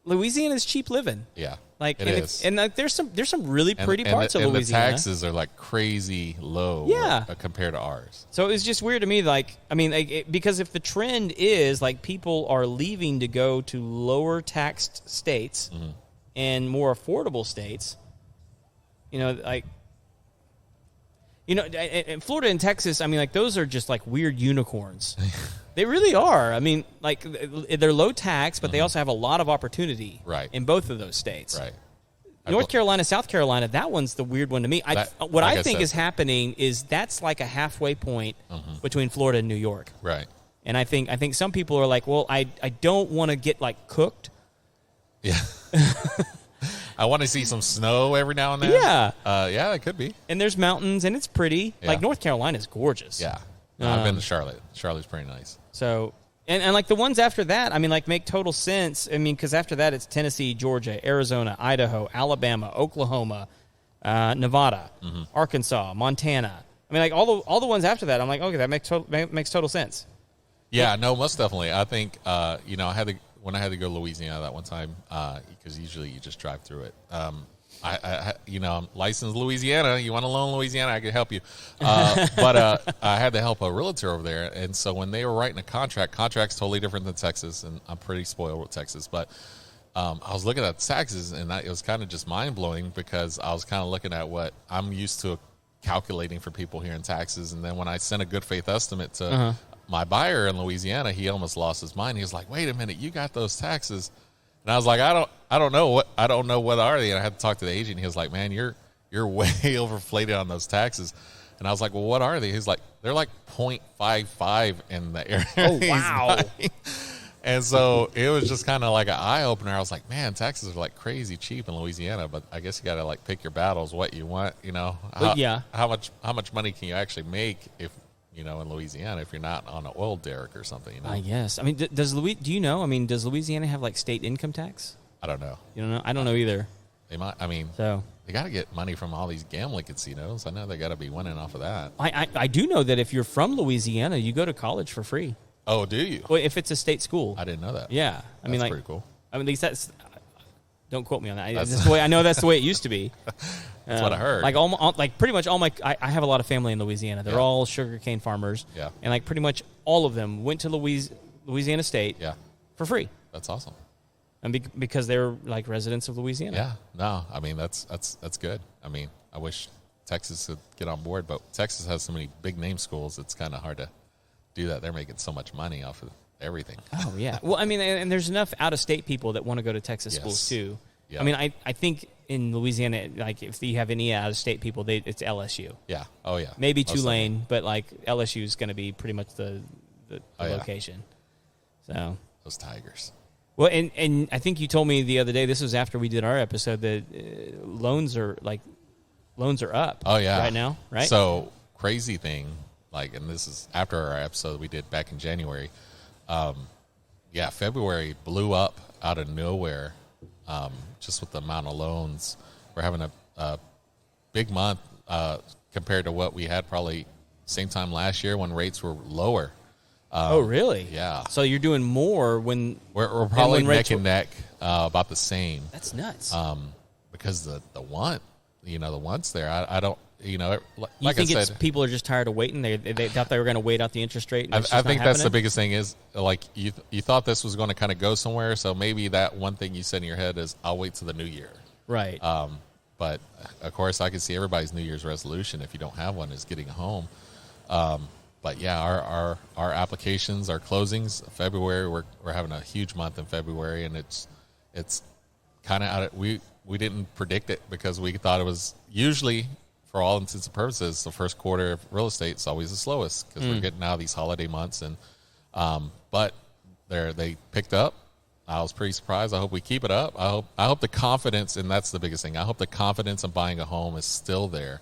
Louisiana is cheap living. yeah, Like it is. and like there's some really pretty parts of and Louisiana. the taxes are like crazy low. Yeah. Compared to ours. So it's just weird to me. Like, I mean, because if the trend is like people are leaving to go to lower taxed states and more affordable states, in Florida and Texas, I mean, like those are just like weird unicorns. They really are. I mean, like they're low tax, but they also have a lot of opportunity in both of those states. Right. North Carolina, South Carolina, that one's the weird one to me. What I think is happening is that's like a halfway point between Florida and New York. Right. And I think some people are like, well, I don't want to get like cooked. Yeah. I want to see some snow every now and then. Yeah. Yeah, it could be. And there's mountains, and it's pretty. Yeah. Like North Carolina's gorgeous. Yeah. No, I've been to Charlotte. Charlotte's pretty nice. So, and like the ones after that, I mean, like make total sense. I mean, because after that, it's Tennessee, Georgia, Arizona, Idaho, Alabama, Oklahoma, Nevada, Arkansas, Montana. I mean, like all the ones after that, I'm like, okay, that makes total sense. Yeah, no, most definitely. I think, when I had to go to Louisiana that one time, because usually you just drive through it. I'm licensed Louisiana. You want to loan Louisiana, I could help you. But I had to help a realtor over there. And so when they were writing a contract's totally different than Texas, and I'm pretty spoiled with Texas. But I was looking at taxes, and it was kind of just mind-blowing because I was kind of looking at what I'm used to calculating for people here in taxes. And then when I sent a good faith estimate to my buyer in Louisiana, he almost lost his mind. He was like, wait a minute, you got those taxes. And I was like, I don't know what are they. And I had to talk to the agent. He was like, man, you're way overflated on those taxes. And I was like, well, what are they? He's like, they're like 0.55 in the area. Oh, wow. And so it was just kind of like an eye opener. I was like, man, taxes are like crazy cheap in Louisiana, but I guess you got to like pick your battles, what you want, how much money can you actually make if, in Louisiana, if you're not on an oil derrick or something, I guess. I mean, do you know? I mean, does Louisiana have like state income tax? I don't know. You don't know? I don't know either. They might. I mean, so they got to get money from all these gambling casinos. I know they got to be winning off of that. I do know that if you're from Louisiana, you go to college for free. Oh, do you? Well, if it's a state school. I didn't know that. Yeah. I mean, like, pretty cool. I mean, at least that's. Don't quote me on that. That's the way I know. That's the way it used to be. That's what I heard. Like pretty much all my. I have a lot of family in Louisiana. They're all sugarcane farmers. Yeah. And like pretty much all of them went to Louisiana State. Yeah. For free. That's awesome. And because they're like residents of Louisiana. Yeah. No, I mean that's good. I mean, I wish Texas could get on board, but Texas has so many big name schools. It's kind of hard to do that. They're making so much money off of everything. Oh yeah. Well, I mean, and there's enough out-of-state people that want to go to Texas schools too. Yeah. I mean, I think in Louisiana, like if you have any out-of-state people, it's LSU. Yeah. Oh yeah. Maybe Tulane, but like LSU is going to be pretty much the location. So those Tigers. Well, and I think you told me the other day. This was after we did our episode that loans are up. Oh yeah. Right now, right? So crazy thing. Like, and this is after our episode we did back in January. February blew up out of nowhere, just with the amount of loans. We're having a big month compared to what we had probably same time last year when rates were lower. Oh, really? Yeah. So you're doing more when we're probably neck and neck, about the same. That's nuts. Because the want's there. I don't. Like you think I said, people are just tired of waiting? They thought they were going to wait out the interest rate. And I think that's the biggest thing is like you thought this was going to kind of go somewhere. So maybe that one thing you said in your head is I'll wait till the new year. Right. But of course, I can see everybody's New Year's resolution, if you don't have one, is getting a home. But yeah, our applications, our closings, February, we're having a huge month in February, and it's kind of out of, we didn't predict it because we thought it was usually, for all intents and purposes, the first quarter of real estate is always the slowest because we're getting out of these holiday months, and but they picked up. I was pretty surprised. I hope we keep it up. I hope the confidence, and that's the biggest thing, I hope the confidence in buying a home is still there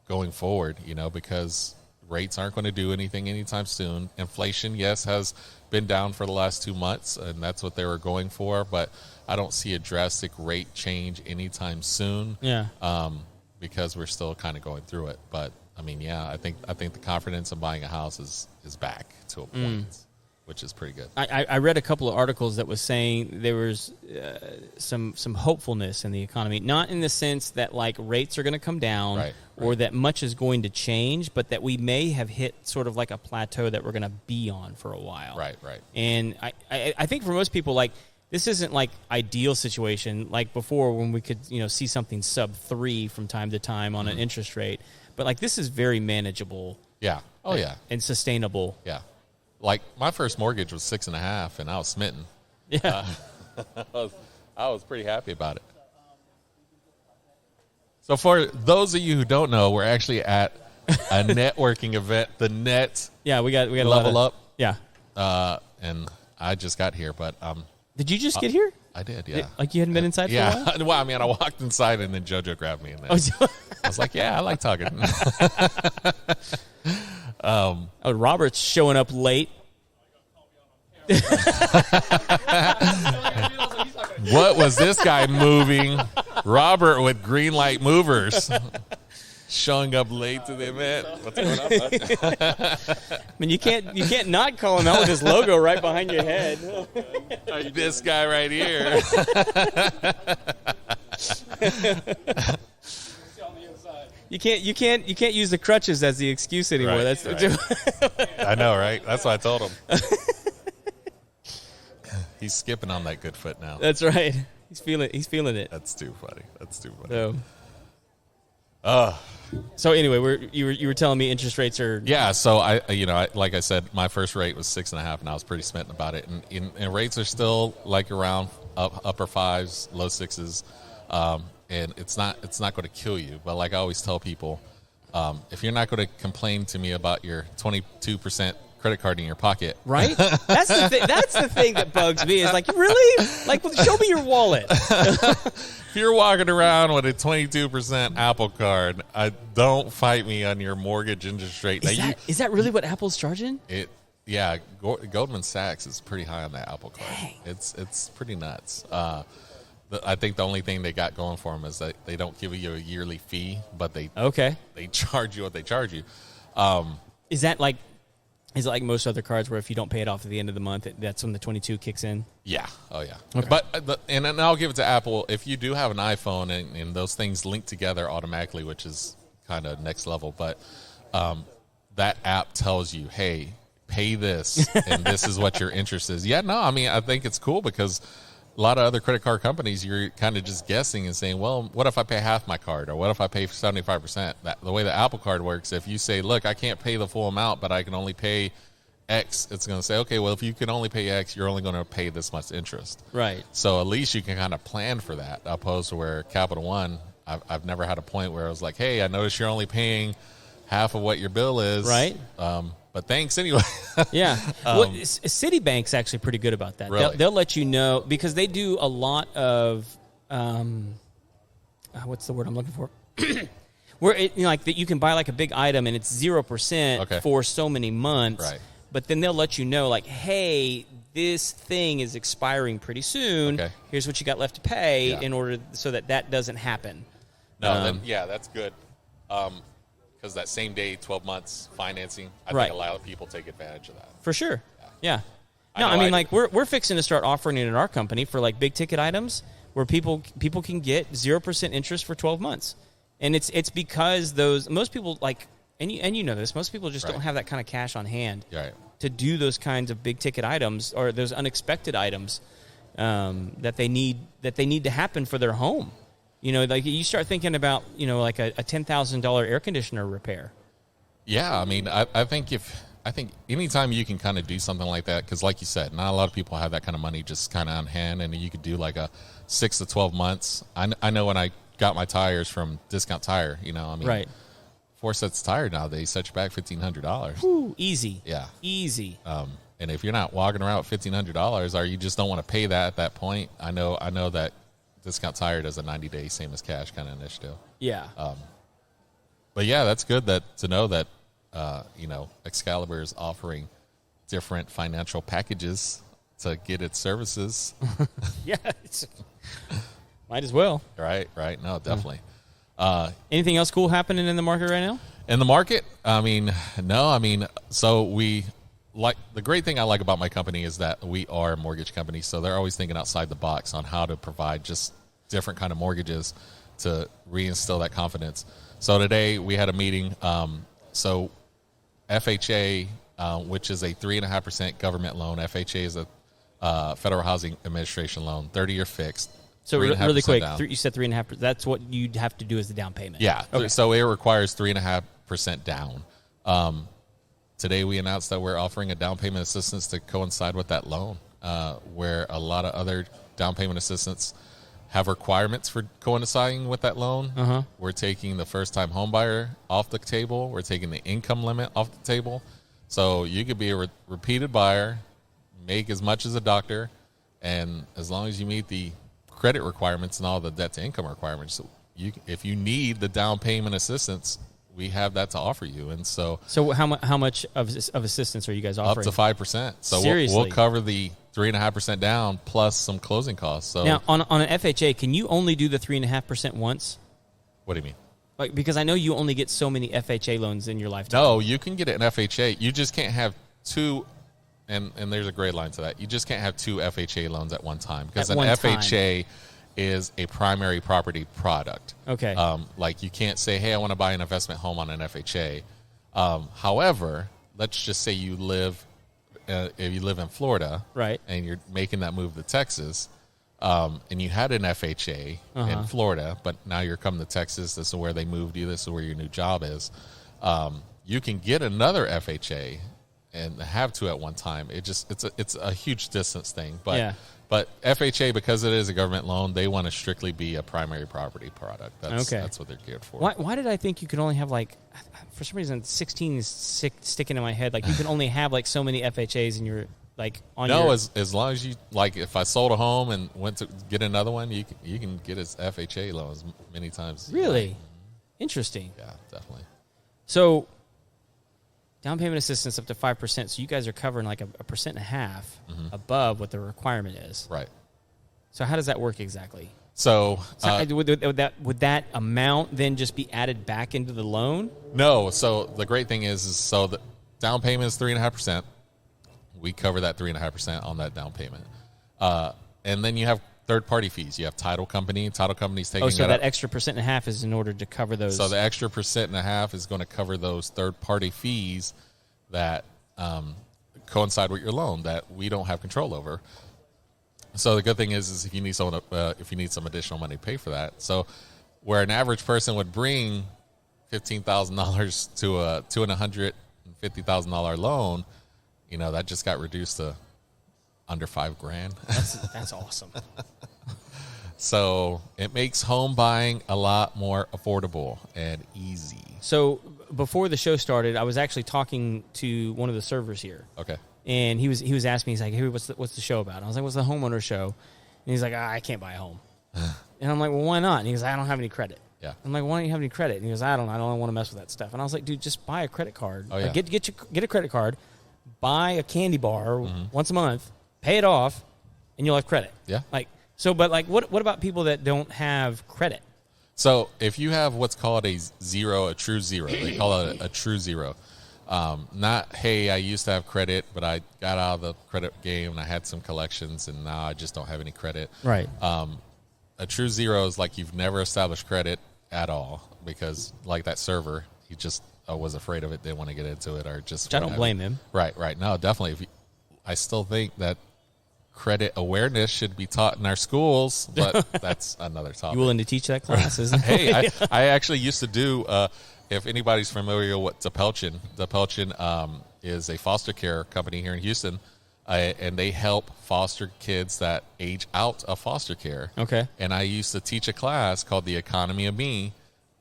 going forward, because rates aren't going to do anything anytime soon. Inflation, yes, has been down for the last 2 months, and that's what they were going for, but I don't see a drastic rate change anytime soon. Yeah. Because we're still kind of going through it. But I mean, yeah, I think the confidence in buying a house is back to a point, which is pretty good. I read a couple of articles that was saying there was some hopefulness in the economy, not in the sense that like rates are going to come down, right, or that much is going to change, but that we may have hit sort of like a plateau that we're going to be on for a while. Right. And I think for most people, like, this isn't like ideal situation like before when we could see something sub 3 from time to time on an interest rate, but like this is very manageable. Yeah. Oh yeah. And sustainable. Yeah. Like my first mortgage was 6.5, and I was smitten. Yeah. I was pretty happy about it. So for those of you who don't know, we're actually at a networking event, the Net. Yeah, we got Level Up. Yeah. And I just got here, but did you just get here? I did, yeah. Like you hadn't been inside for a while? Yeah. Well, I mean, I walked inside, and then JoJo grabbed me, and then I was like, yeah, I like talking. Robert's showing up late. What was this guy moving? Robert with green light movers. Showing up late to the event. What's going on? I mean, you can't not call him out with his logo right behind your head. This guy right here. You can't use the crutches as the excuse anymore. Right, right. I know, right? That's what I told him. He's skipping on that good foot now. That's right. He's feeling it. That's too funny. So anyway, you were telling me interest rates are So I like I said, my first rate was 6.5, and I was pretty smitten about it. And rates are still like around upper 5s, low 6s, and it's not going to kill you. But like I always tell people, if you're not going to complain to me about your 22% credit card in your pocket, right? That's the thing that bugs me. Is like, really? Like, show me your wallet. If you're walking around with a 22% Apple card, don't fight me on your mortgage interest rate. Is that really what Apple's charging? Yeah, Goldman Sachs is pretty high on that Apple card. Dang. It's pretty nuts. I think the only thing they got going for them is that they don't give you a yearly fee, but they charge you what they charge you. Is it like most other cards where if you don't pay it off at the end of the month, that's when the 22 kicks in? Yeah. Oh, yeah. Okay. But and I'll give it to Apple. If you do have an iPhone and those things link together automatically, which is kind of next level, but that app tells you, hey, pay this, and this is what your interest is. Yeah, no, I mean, I think it's cool because a lot of other credit card companies, you're kind of just guessing and saying, well, what if I pay half my card, or what if I pay 75%? The way the Apple card works, if you say, look, I can't pay the full amount, but I can only pay X, it's going to say, okay, well, if you can only pay X, you're only going to pay this much interest. Right. So at least you can kind of plan for that, opposed to where Capital One, I've never had a point where I was like, hey, I noticed you're only paying half of what your bill is. Right. But thanks anyway. Yeah. Well, Citibank's actually pretty good about that. Really? They'll let you know, because they do a lot of, what's the word I'm looking for? Where that you can buy like a big item and it's 0% for so many months. Right. But then they'll let you know, like, hey, this thing is expiring pretty soon. Okay. Here's what you got left to pay in order so that doesn't happen. No, that's good. Because that same day, 12 months financing, I think a lot of people take advantage of that. For sure. Yeah. No, I mean, like, we're fixing to start offering it in our company for, like, big-ticket items where people can get 0% interest for 12 months. And it's because most people, like, and you know this, most people just don't have that kind of cash on hand to do those kinds of big-ticket items or those unexpected items that they need to happen for their home. You know, like you start thinking about, you know, like a $10,000 air conditioner repair. Yeah, I mean, I think anytime you can kind of do something like that, because like you said, not a lot of people have that kind of money just kind of on hand, and you could do like a 6 to 12 months. I know when I got my tires from Discount Tire, you know, I mean, Right. 4 sets of tire nowadays set you back $1,500. Ooh, easy. Yeah. Easy. And if you're not walking around with $1,500, or you just don't want to pay that at that point, I know that Discount Tire does a 90-day same as cash kind of initiative. Yeah. But yeah, that's good to know that you know, Excalibur is offering different financial packages to get its services. Yeah. Might as well. Right. No, definitely. Anything else cool happening in the market right now? In the market, so the great thing I like about my company is that we are a mortgage company, so they're always thinking outside the box on how to provide just different kind of mortgages to reinstill that confidence. So today we had a meeting. So FHA, which is a 3.5% government loan. FHA is a Federal Housing Administration loan, 30-year fixed. So really quick, down. you said 3.5%. That's what you'd have to do as the down payment. Yeah. Okay. So it requires 3.5% down. Today we announced that we're offering a down payment assistance to coincide with that loan, where a lot of other down payment assistance have requirements for coinciding with that loan. Uh-huh. We're taking the first-time home buyer off the table. We're taking the income limit off the table. So you could be a repeated buyer, make as much as a doctor, and as long as you meet the credit requirements and all the debt-to-income requirements, if you need the down payment assistance, we have that to offer you. And so how much of assistance are you guys offering? up to 5%. So Seriously? we'll cover the 3.5% down plus some closing costs. So Now, on an FHA, can you only do the 3.5% once? what do you mean? Like, because I know you only get so many FHA loans in your lifetime. No, you can get an FHA. You just can't have two, and there's a gray line to that. You just can't have two FHA loans at one time, because an FHA is a primary property product. Okay. Like you can't say, hey, I want to buy an investment home on an FHA. However, let's just say you live in Florida, right, and you're making that move to Texas, and you had an FHA in Florida, but now you're coming to Texas. This is where they moved you. This is where your new job is. You can get another FHA and have two at one time. It's a huge distance thing, but. Yeah. But FHA, because it is a government loan, they want to strictly be a primary property product. That's what they're geared for. Why did I think you could only have, like, for some reason, 16 is sticking in my head. Like, you can only have, like, so many FHAs in your, like, on your... No, as long as you, like, if I sold a home and went to get another one, you can get its FHA loans many times. Really? Interesting. Yeah, definitely. So, down payment assistance up to 5%. So you guys are covering like a 1.5% above what the requirement is. Right. So how does that work exactly? So would that amount then just be added back into the loan? No. So the great thing is so the down payment is 3.5%. We cover that 3.5% on that down payment, and then you have third-party fees. You have title company. Title company's taking. Oh, so that extra 1.5% is in order to cover those. So the extra 1.5% is going to cover those third-party fees that coincide with your loan that we don't have control over. So the good thing is if you need someone, if you need some additional money to pay for that. So where an average person would bring $15,000 to a $250,000 loan, you know, that just got reduced to under $5,000. That's awesome. So it makes home buying a lot more affordable and easy. So before the show started, I was actually talking to one of the servers here. Okay. And he was asking me, he's like, hey, what's the show about? And I was like, what's the homeowner show? And he's like, I can't buy a home. And I'm like, well, why not? And he goes, I don't have any credit. Yeah. I'm like, why don't you have any credit? And he goes, I don't want to mess with that stuff. And I was like, dude, just buy a credit card. Oh, yeah. Like, get a credit card, buy a candy bar once a month, pay it off, and you'll have credit. Yeah. What about people that don't have credit? So if you have what's called a true zero, they call it a true zero. Not, hey, I used to have credit, but I got out of the credit game and I had some collections and now I just don't have any credit. Right. A true zero is like you've never established credit at all because like that server, he just was afraid of it, didn't want to get into it or just. Which I don't blame him. Right. No, definitely. I still think that credit awareness should be taught in our schools, but that's another topic. You willing to teach that class, isn't it? Hey, I actually used to do, if anybody's familiar with DePelchin is a foster care company here in Houston, and they help foster kids that age out of foster care. Okay. And I used to teach a class called The Economy of Me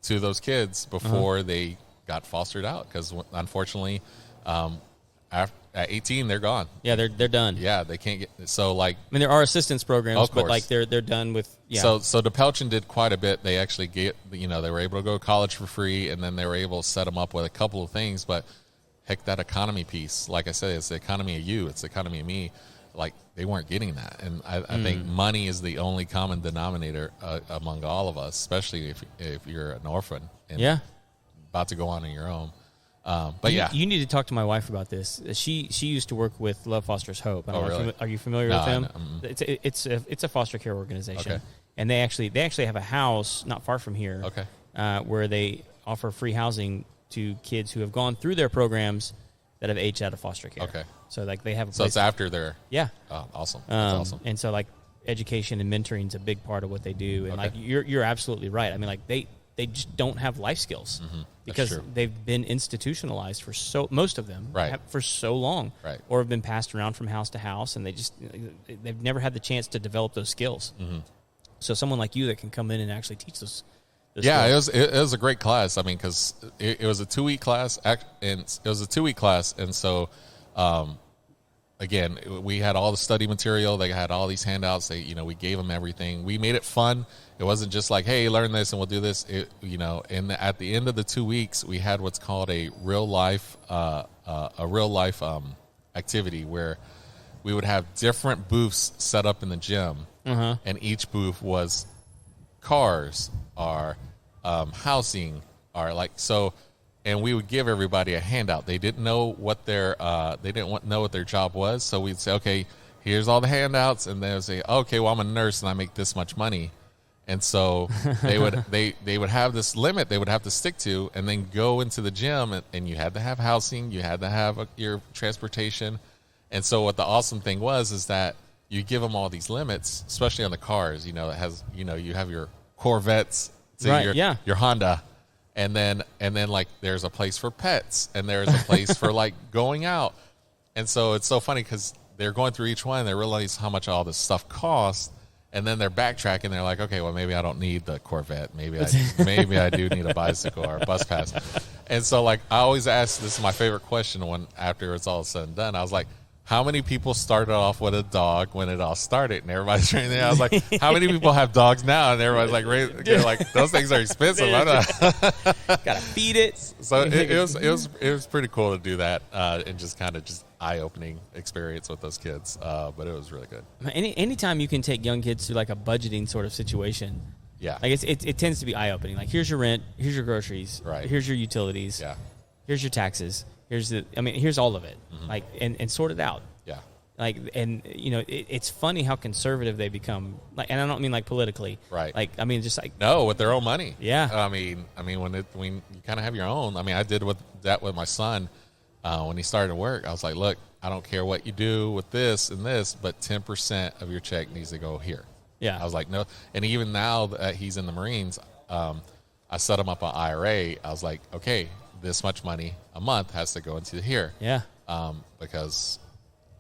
to those kids before they got fostered out, because unfortunately, at 18 they're gone. Yeah, they're done. Yeah, they can't get so like. I mean, there are assistance programs, Of but course. like they're done with. Yeah. So DePelchin did quite a bit. They actually they were able to go to college for free, and then they were able to set them up with a couple of things. But heck, that economy piece, like I said, it's the economy of you. It's the economy of me. Like, they weren't getting that, and I think money is the only common denominator among all of us, especially if you're an orphan and about to go on your own. But you need to talk to my wife about this. She used to work with Love Fosters Hope. I don't know really? Are you familiar with them? No. It's a foster care organization, Okay. and they actually have a house not far from here. Okay. Where they offer free housing to kids who have gone through their programs that have aged out of foster care. Okay. So like they have a So place it's after their Oh, awesome. That's awesome. And so like education and mentoring is a big part of what they do. And Okay. like you're absolutely right. I mean, like they just don't have life skills because true. they've been institutionalized for most of them for so long, Right. or have been passed around from house to house, and they've never had the chance to develop those skills. So someone like you that can come in and actually teach those skills. It was a great class. I mean, because it was a 2-week class, and so again, we had all the study material. They had all these handouts. We gave them everything. We made it fun. It wasn't just like, hey, learn this and we'll do this. And at the end of the 2 weeks, we had what's called a real life activity where we would have different booths set up in the gym, and each booth was cars or housing or like so. And we would give everybody a handout. They didn't know what their know what their job was. So we'd say, okay, here's all the handouts, and they would say, okay, well, I'm a nurse and I make this much money. And so they would have this limit they would have to stick to, and then go into the gym, and you had to have housing, you had to have your transportation. And so what the awesome thing was is that you give them all these limits, especially on the cars. It has you have your Corvettes, your Honda. And then like there's a place for pets, and there's a place for like going out. And so it's so funny because they're going through each one and they realize how much all this stuff costs, and then they're backtracking. They're like, okay, well, maybe I don't need the Corvette. Maybe I do need a bicycle or a bus pass. And so like I always ask, this is my favorite question after it's all said and done. I was like, how many people started off with a dog when it all started? And everybody's training there. I was like, how many people have dogs now? And everybody's like, those things are expensive. Gotta feed it. So it was pretty cool to do that, and just kind of just eye-opening experience with those kids. But it was really good. Anytime you can take young kids through like a budgeting sort of situation, like it tends to be eye-opening. Like, here's your rent, here's your groceries, here's your utilities, here's your taxes. Here's all of it, like, and sort it out. Yeah. Like, and it's funny how conservative they become. Like, and I don't mean like politically. Right. Like, I mean, just like. No, with their own money. Yeah. I mean, when you kind of have your own. I mean, I did that with my son when he started to work. I was like, look, I don't care what you do with this and this, but 10% of your check needs to go here. Yeah. I was like, no. And even now that he's in the Marines, I set him up an IRA. I was like, okay, this much money a month has to go into here. Yeah. Because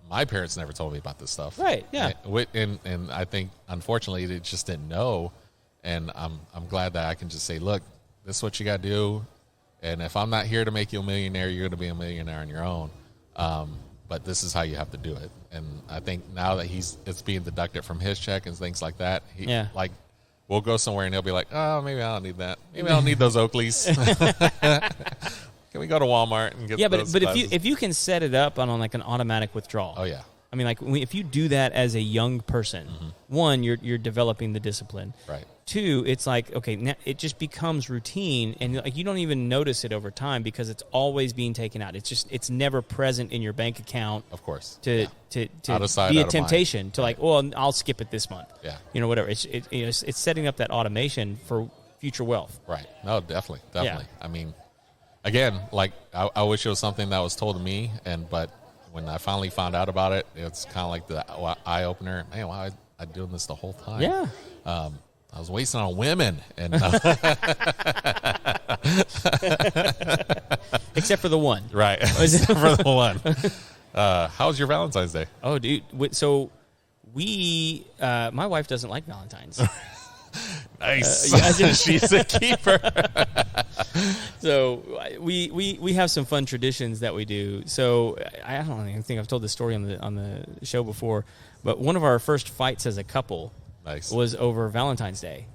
my parents never told me about this stuff. Right. Yeah. And I think, unfortunately, they just didn't know. And I'm glad that I can just say, look, this is what you got to do. And if I'm not here to make you a millionaire, you're going to be a millionaire on your own. But this is how you have to do it. And I think now that it's being deducted from his check and things like that, like, we'll go somewhere and he'll be like, oh, maybe I don't need that. Maybe I don't need those Oakleys. Can we go to Walmart and get those? But if you can set it up on like an automatic withdrawal. Oh, yeah. I mean, like, if you do that as a young person, one, you're developing the discipline. Right. Two, it's like, okay, now it just becomes routine, and like you don't even notice it over time because it's always being taken out. It's never present in your bank account. Of course. To out of sight, be out a of temptation mind. to like, well, I'll skip it this month. Yeah. Whatever. It's setting up that automation for future wealth. Right. No, definitely. Yeah. I mean, again, like I wish it was something that was told to me, but when I finally found out about it, it's kind of like the eye opener. Man, why I doing this the whole time? Yeah. I was wasting on women, and Except for the one. right, except for the one. How was your Valentine's Day? Oh, dude. So my wife doesn't like Valentine's. Nice. She's a keeper. So we have some fun traditions that we do. So I don't even think I've told this story on the show before, but one of our first fights as a couple was over Valentine's Day.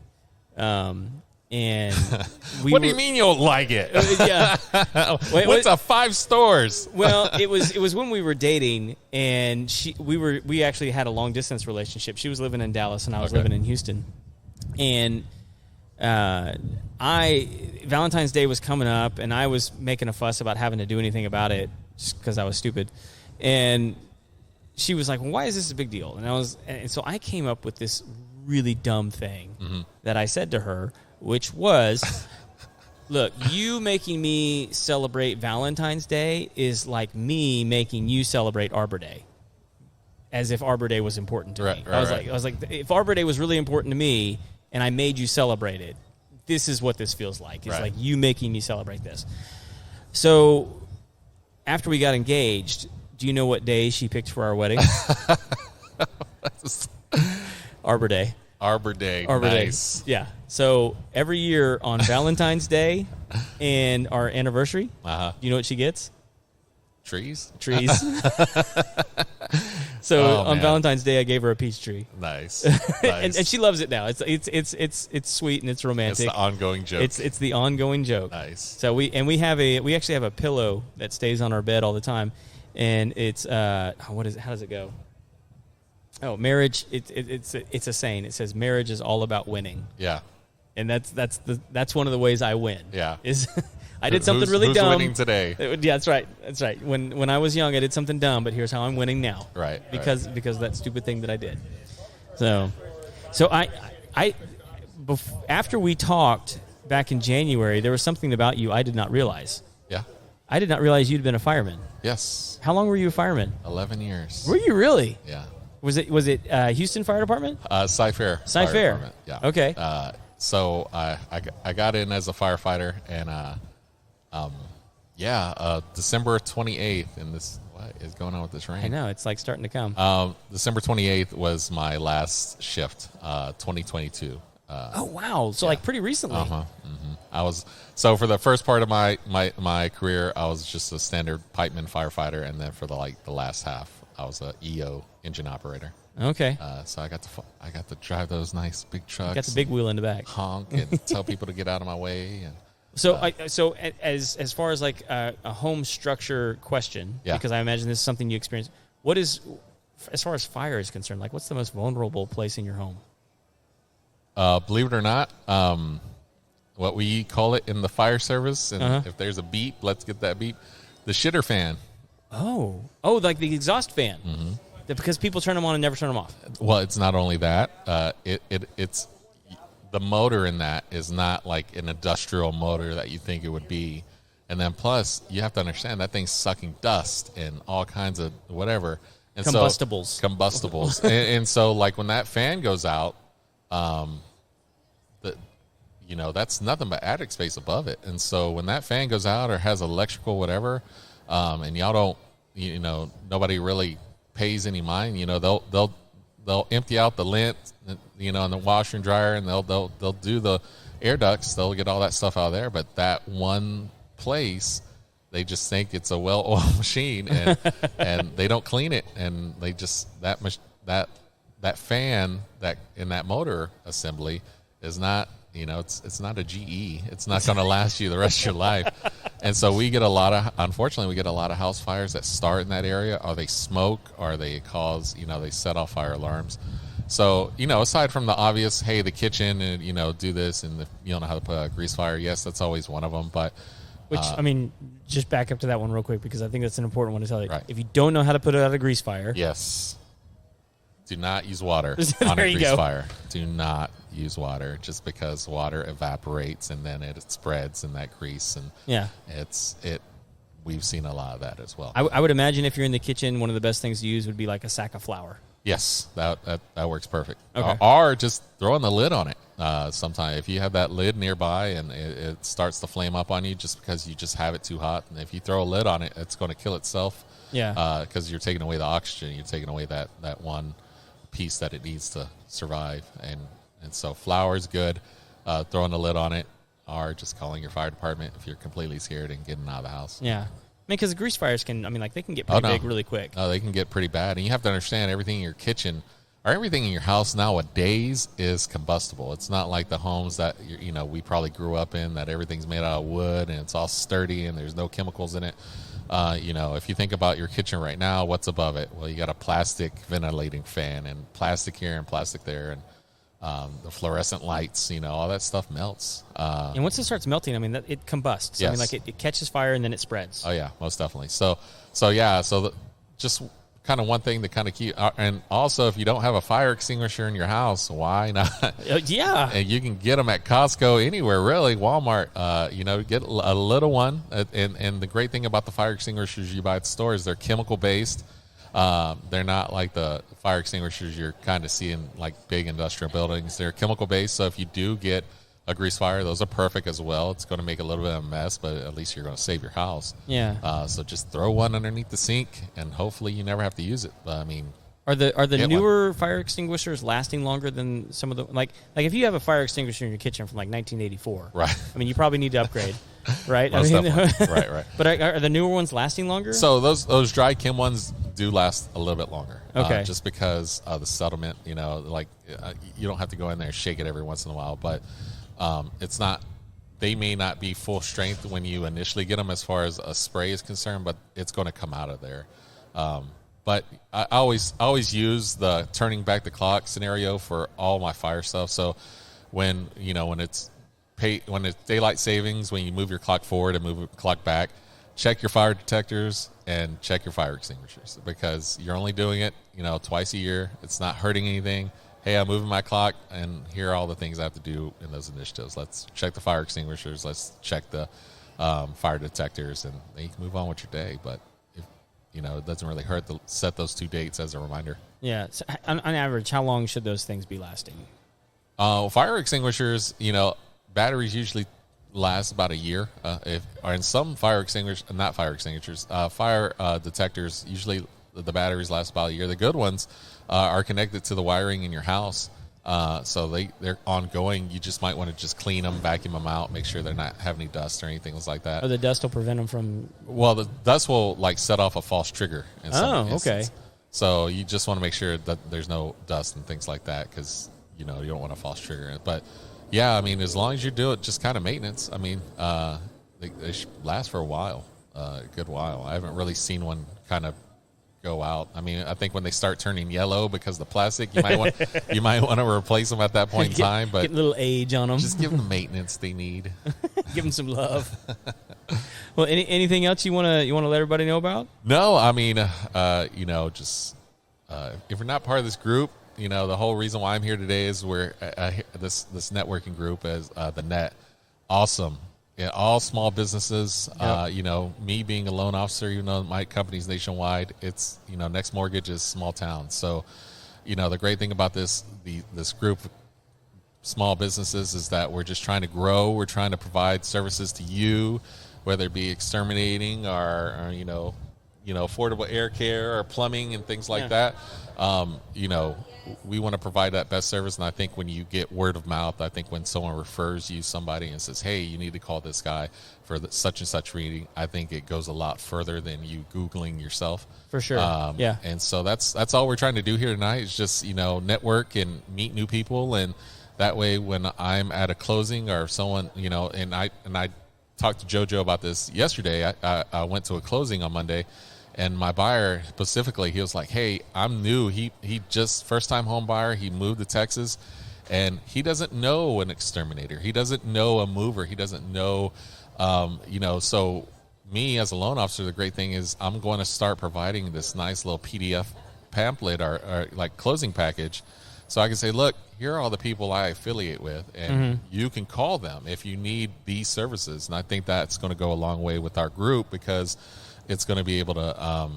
And what do you mean you don't like it? Yeah. What's a 5 stores? Well, it was when we were dating, and we actually had a long distance relationship. She was living in Dallas, and I was living in Houston. And Valentine's Day was coming up, and I was making a fuss about having to do anything about it just because I was stupid. And she was like, well, why is this a big deal? And so I came up with this really dumb thing that I said to her, which was, look, you making me celebrate Valentine's Day is like me making you celebrate Arbor Day, as if Arbor Day was important to me. I was like, if Arbor Day was really important to me and I made you celebrate it, this is what this feels like. It's like you making me celebrate this. So after we got engaged, do you know what day she picked for our wedding? Arbor Day. Arbor Day. Nice. Day. Yeah. So every year on Valentine's Day and our anniversary, do you know what she gets? Trees. So on Valentine's Day, I gave her a peach tree. Nice. and she loves it now. It's sweet and it's romantic. It's the ongoing joke. It's the ongoing joke. Nice. So we actually have a pillow that stays on our bed all the time, and it's what is it? How does it go? Oh, marriage. It's a saying. It says marriage is all about winning. Yeah. And that's one of the ways I win. Yeah. Is I did something really dumb. Who's winning today? Yeah, that's right. That's right. When I was young, I did something dumb, but here's how I'm winning now. Right. Because of that stupid thing that I did. So after we talked back in January, there was something about you I did not realize. Yeah. I did not realize you'd been a fireman. Yes. How long were you a fireman? 11 years. Were you really? Yeah. Was it Houston Fire Department? Cy-Fair. Cy-Fair. Yeah. Okay. So I got in as a firefighter, and December 28th, and what is going on with this rain? I know, it's like starting to come. December 28th was my last shift, 2022. Oh wow! So like pretty recently. I was for the first part of my career, I was just a standard pipeman firefighter, and then for the last half, I was a EO, engine operator. Okay. So I got to drive those nice big trucks. Got the big wheel in the back. Honk and tell people to get out of my way. And so as far as like a home structure question, because I imagine this is something you experience. What is, as far as fire is concerned, like what's the most vulnerable place in your home? Believe it or not, what we call it in the fire service, and if there's a beep, let's get that beep. The shitter fan. Oh, like the exhaust fan. Mm-hmm. Because people turn them on and never turn them off. Well, it's not only that. It's the motor in that is not like an industrial motor that you think it would be. And then plus, you have to understand that thing's sucking dust and all kinds of whatever. And combustibles. and so, like, when that fan goes out, that's nothing but attic space above it. And so when that fan goes out or has electrical whatever, and y'all don't, nobody really pays any mind, they'll empty out the lint, in the washer and dryer, and they'll do the air ducts. They'll get all that stuff out of there. But that one place, they just think it's a well-oiled machine, and they don't clean it, and they just that fan that in that motor assembly is not. It's not a GE. It's not going to last you the rest of your life. And so unfortunately, we get a lot of house fires that start in that area, or they smoke, or they cause, they set off fire alarms. So, aside from the obvious, hey, the kitchen and, do this, and you don't know how to put a grease fire. Yes, that's always one of them. But just back up to that one real quick, because I think that's an important one to tell you. Right. If you don't know how to put out a grease fire. Yes. Do not use water on a grease fire. Do not use water, just because water evaporates and then it spreads in that grease, and we've seen a lot of that as well. I would imagine if you're in the kitchen, one of the best things to use would be like a sack of flour. Yes, that works perfect. Okay. Or just throwing the lid on it. Sometime if you have that lid nearby and it starts to flame up on you just because you just have it too hot, and if you throw a lid on it, it's going to kill itself. Yeah. Because you're taking away the oxygen, you're taking away that one piece that it needs to survive, and so flour is good. Throwing the lid on it, or just calling your fire department if you're completely scared and getting out of the house. Yeah. I mean, because grease fires can, they can get pretty big really quick. Oh, they can get pretty bad. And you have to understand everything in your kitchen or everything in your house nowadays is combustible. It's not like the homes that, we probably grew up in, that everything's made out of wood and it's all sturdy and there's no chemicals in it. If you think about your kitchen right now, what's above it? Well, you got a plastic ventilating fan and plastic here and plastic there, and the fluorescent lights, all that stuff melts. And once it starts melting, it combusts. Yes. It catches fire and then it spreads. Oh yeah, most definitely. So just kind of one thing to kind of keep, and also if you don't have a fire extinguisher in your house, why not? Yeah. And you can get them at Costco, anywhere really, Walmart. Get a little one, and the great thing about the fire extinguishers you buy at the store is they're chemical based. They're not like the fire extinguishers you're kind of seeing like big industrial buildings. They're chemical based, so if you do get a grease fire, those are perfect as well. It's going to make a little bit of a mess, but at least you're going to save your house. Yeah. So just throw one underneath the sink, and hopefully you never have to use it. But are the newer fire extinguishers lasting longer than some of the like if you have a fire extinguisher in your kitchen from like 1984, right? You probably need to upgrade, right? Most definitely. Right. But are the newer ones lasting longer? So those dry chem ones do last a little bit longer. Okay. Just because of the settlement, you don't have to go in there and shake it every once in a while, but it's not. They may not be full strength when you initially get them as far as a spray is concerned, but it's going to come out of there. But I always use the turning back the clock scenario for all my fire stuff. So when it's daylight savings, when you move your clock forward and move your clock back, check your fire detectors and check your fire extinguishers, because you're only doing it, twice a year. It's not hurting anything. Hey, I'm moving my clock, and here are all the things I have to do in those initiatives. Let's check the fire extinguishers. Let's check the fire detectors, and then you can move on with your day. But it doesn't really hurt to set those 2 dates as a reminder. Yeah. So on average, how long should those things be lasting? Fire extinguishers, batteries usually last about a year. And some fire extinguishers, not fire extinguishers, fire detectors, usually the batteries last about a year. The good ones are connected to the wiring in your house. So they're ongoing. You just might want to just clean them, vacuum them out, make sure they're not having any dust or anything like that. Or the dust will prevent them from... Well, the dust will set off a false trigger in some instance. Okay. So you just want to make sure that there's no dust and things like that, because, you don't want a false trigger. But, yeah, as long as you do it, just kind of maintenance, they should last for a good while. I haven't really seen one kind of go out. I think when they start turning yellow because of the plastic, you might want to replace them at that point in time. But get a little age on them. Just give them the maintenance they need. Give them some love. Well, anything else you want to let everybody know about? No, just if you're not part of this group, the whole reason why I'm here today is we're this networking group is the Net. Awesome. Yeah, all small businesses. Yep. Me being a loan officer, even though my company's nationwide, it's Next Mortgage is small town. So, the great thing about this group of small businesses is that we're just trying to grow. We're trying to provide services to you, whether it be exterminating or affordable air care or plumbing and things like that. We want to provide that best service, and I think when you get word of mouth, I think when someone refers you somebody and says, hey, you need to call this guy for such and such reading, I think it goes a lot further than you Googling yourself. For sure. Yeah. And so that's all we're trying to do here tonight is just, network and meet new people, and that way when I'm at a closing or someone, and I talked to JoJo about this yesterday. I went to a closing on Monday, and my buyer specifically, he was like, hey, I'm new. He just first-time home buyer. He moved to Texas, and he doesn't know an exterminator. He doesn't know a mover. He doesn't know, so me as a loan officer, the great thing is I'm going to start providing this nice little PDF pamphlet or like closing package. So I can say, look, here are all the people I affiliate with, and you can call them if you need these services. And I think that's going to go a long way with our group, because it's going to be able to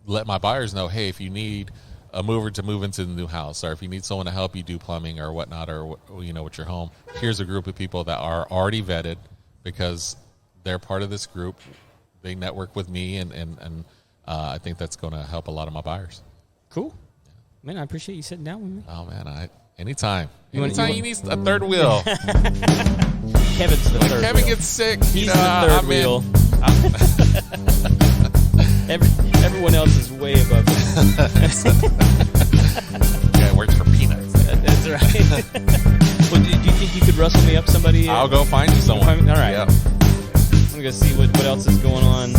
let my buyers know, hey, if you need a mover to move into the new house, or if you need someone to help you do plumbing or whatnot, or with your home, here's a group of people that are already vetted because they're part of this group. They network with me, and I think that's going to help a lot of my buyers. Cool. Man, I appreciate you sitting down with me. Oh, man, anytime you need a third wheel. Kevin's the third Kevin wheel. gets sick. He's the third wheel. Everyone else is way above him. Yeah, it works for peanuts. That's right. Well, do you think you could rustle me up somebody? I'll go find you someone. All right. Yep. I'm going to see what else is going on.